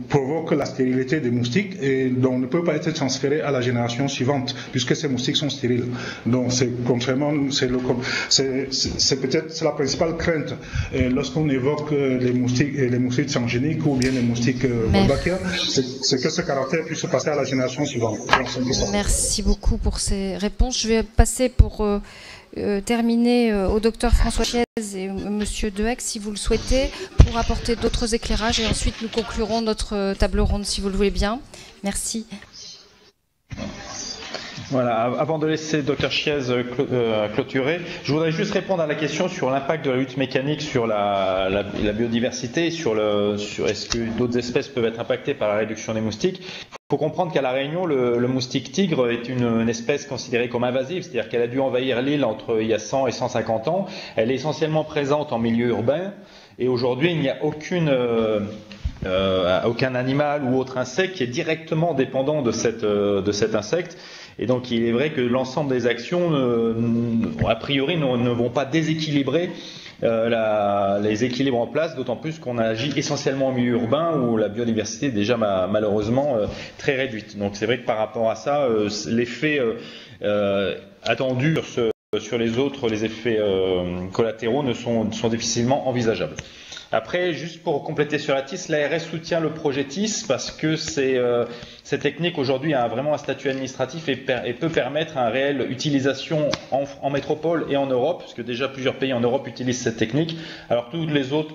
provoquent la stérilité des moustiques et donc ne peuvent pas être transférées à la génération suivante, puisque ces moustiques sont stériles. Donc c'est contrairement, c'est peut-être la principale crainte lorsqu'on évoque les moustiques transgéniques ou bien les moustiques Wolbachia, c'est que ce caractère puisse se passer à la génération suivante. Merci beaucoup pour ces réponses. Je vais passer pour terminer au docteur François Chiez et monsieur Deheck, si vous le souhaitez, pour apporter d'autres éclairages et ensuite nous conclurons notre table ronde, si vous le voulez bien. Merci. Voilà, avant de laisser Dr Chiez clôturer, je voudrais juste répondre à la question sur l'impact de la lutte mécanique sur la biodiversité, sur est-ce que d'autres espèces peuvent être impactées par la réduction des moustiques. Il faut comprendre qu'à La Réunion, le moustique tigre est une espèce considérée comme invasive, c'est-à-dire qu'elle a dû envahir l'île entre il y a 100 et 150 ans. Elle est essentiellement présente en milieu urbain et aujourd'hui il n'y a aucun animal ou autre insecte qui est directement dépendant de cet insecte. Et donc il est vrai que l'ensemble des actions, a priori, ne vont pas déséquilibrer les équilibres en place, d'autant plus qu'on agit essentiellement en milieu urbain où la biodiversité est déjà malheureusement très réduite. Donc c'est vrai que par rapport à ça, l'effet attendu sur les effets collatéraux sont difficilement envisageables. Après, juste pour compléter sur la TIS, l'ARS soutient le projet TIS parce que cette technique aujourd'hui a vraiment un statut administratif et peut permettre une réelle utilisation en métropole et en Europe, puisque déjà plusieurs pays en Europe utilisent cette technique. Alors toutes les autres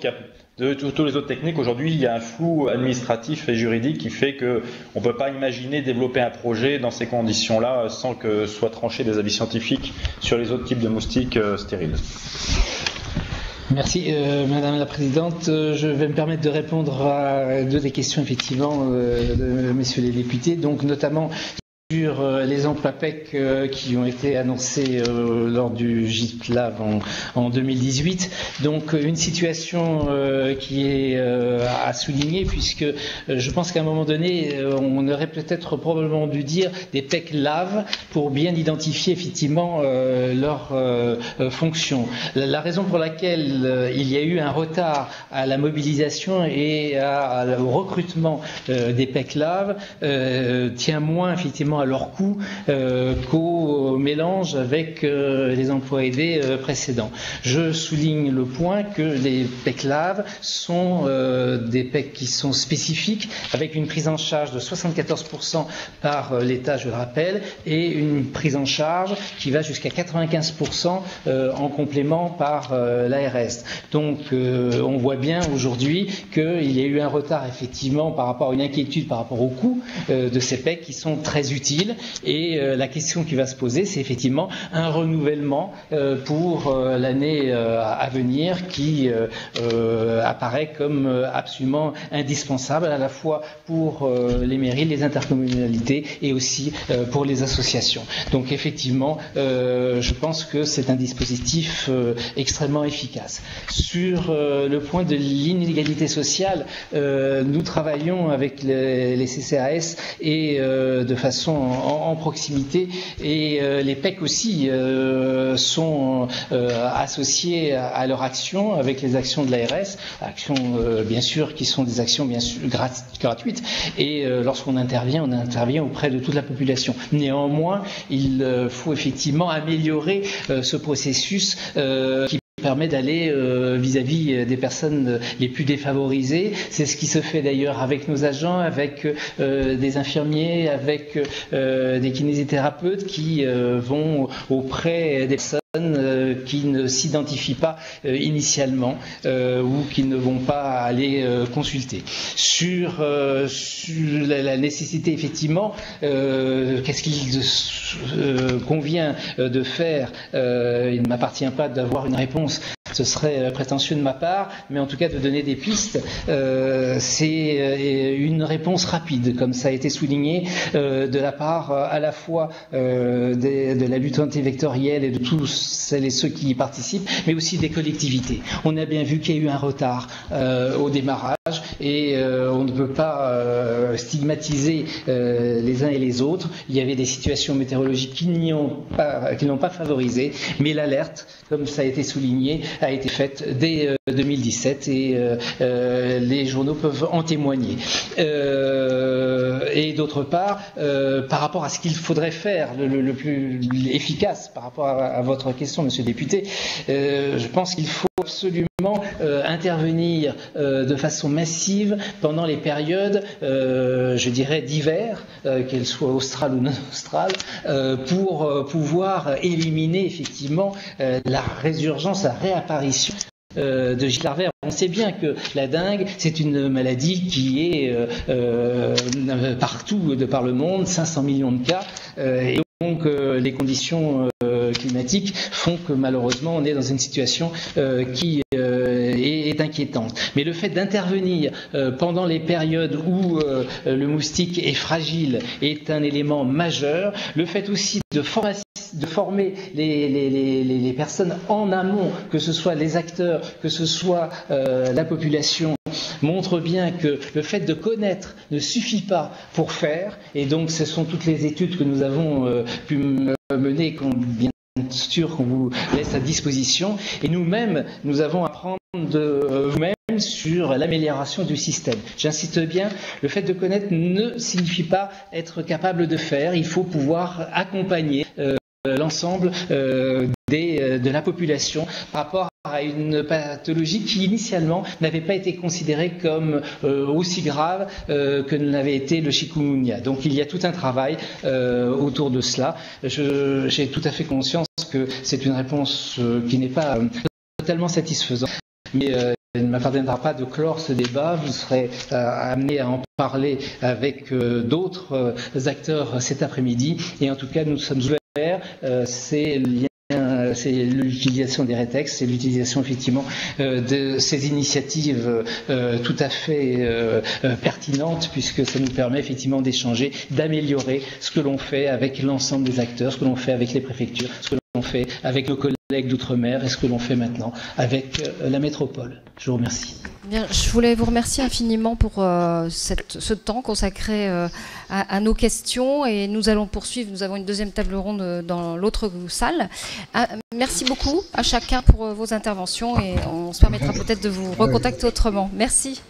techniques, aujourd'hui, il y a un flou administratif et juridique qui fait qu'on ne peut pas imaginer développer un projet dans ces conditions-là sans que soient tranchés des avis scientifiques sur les autres types de moustiques stériles. Merci Madame la Présidente. Je vais me permettre de répondre à deux des questions effectivement de messieurs les députés. Donc notamment les emplois PEC qui ont été annoncés lors du GIPLAV en 2018. Donc une situation qui est à souligner, puisque je pense qu'à un moment donné, on aurait peut-être probablement dû dire des PEC-LAV pour bien identifier effectivement leur fonction. La raison pour laquelle il y a eu un retard à la mobilisation et au recrutement des PEC-LAV tient moins effectivement à leur coût qu'au mélange avec les emplois aidés précédents. Je souligne le point que les PEC-LAV sont des PEC qui sont spécifiques, avec une prise en charge de 74% par l'État, je le rappelle, et une prise en charge qui va jusqu'à 95% en complément par l'ARS. Donc on voit bien aujourd'hui qu'il y a eu un retard effectivement par rapport à une inquiétude par rapport au coût de ces PEC qui sont très utiles. Et la question qui va se poser, c'est effectivement un renouvellement pour l'année à venir qui apparaît comme absolument indispensable à la fois pour les mairies, les intercommunalités et aussi pour les associations. Donc effectivement, je pense que c'est un dispositif extrêmement efficace. Sur le point de l'inégalité sociale, nous travaillons avec les CCAS et de façon en proximité, et les PEC aussi sont associés à leur action avec les actions de l'ARS, actions bien sûr qui sont des actions bien sûr gratuites, et lorsqu'on intervient, on intervient auprès de toute la population. Néanmoins, il faut effectivement améliorer ce processus qui permet d'aller vis-à-vis des personnes les plus défavorisées. C'est ce qui se fait d'ailleurs avec nos agents, avec des infirmiers, avec des kinésithérapeutes qui vont auprès des personnes qui ne s'identifient pas initialement ou qui ne vont pas aller consulter. Sur la nécessité effectivement, qu'est-ce qu'il convient de faire, il ne m'appartient pas d'avoir une réponse, ce serait prétentieux de ma part, mais en tout cas de donner des pistes, c'est une réponse rapide, comme ça a été souligné, de la part à la fois de la lutte antivectorielle et de tous celles et ceux qui y participent, mais aussi des collectivités. On a bien vu qu'il y a eu un retard au démarrage et on ne peut pas stigmatiser les uns et les autres. Il y avait des situations météorologiques qui n'ont pas favorisé, mais l'alerte, comme ça a été souligné, a été faite dès 2017 et les journaux peuvent en témoigner. Et d'autre part, par rapport à ce qu'il faudrait faire le plus efficace par rapport à votre question, monsieur le député, je pense qu'il faut absolument intervenir de façon massive pendant les périodes, je dirais, d'hiver, qu'elles soient australes ou non australes, pour pouvoir éliminer effectivement la résurgence, la réapparition de gîtes larvaires. On sait bien que la dengue, c'est une maladie qui est partout de par le monde, 500 millions de cas, et donc les conditions climatiques font que malheureusement on est dans une situation qui est inquiétante. Mais le fait d'intervenir pendant les périodes où le moustique est fragile est un élément majeur. Le fait aussi de former les personnes en amont, que ce soit les acteurs, que ce soit la population, montre bien que le fait de connaître ne suffit pas pour faire, et donc ce sont toutes les études que nous avons pu mener, bien sûr qu'on vous laisse à disposition, et nous-mêmes nous avons à prendre de vous-même sur l'amélioration du système. J'insiste bien, le fait de connaître ne signifie pas être capable de faire, il faut pouvoir accompagner l'ensemble de la population par rapport à une pathologie qui initialement n'avait pas été considérée comme aussi grave que ne l'avait été le chikungunya. Donc il y a tout un travail autour de cela. J'ai tout à fait conscience que c'est une réponse qui n'est pas totalement satisfaisante, mais il ne m'appartiendra pas de clore ce débat. Vous serez amené à en parler avec d'autres acteurs cet après-midi, et en tout cas nous sommes ouverts. C'est le lien c'est l'utilisation des rétextes, c'est l'utilisation effectivement de ces initiatives tout à fait pertinentes, puisque ça nous permet effectivement d'échanger, d'améliorer ce que l'on fait avec l'ensemble des acteurs, ce que l'on fait avec les préfectures, ce que l'on fait avec nos collègues d'outre-mer et ce que l'on fait maintenant avec la métropole. Je vous remercie. Bien, je voulais vous remercier infiniment pour ce temps consacré à nos questions, et nous allons poursuivre. Nous avons une deuxième table ronde dans l'autre salle. Merci beaucoup à chacun pour vos interventions, et on se permettra peut-être de vous recontacter autrement. Merci.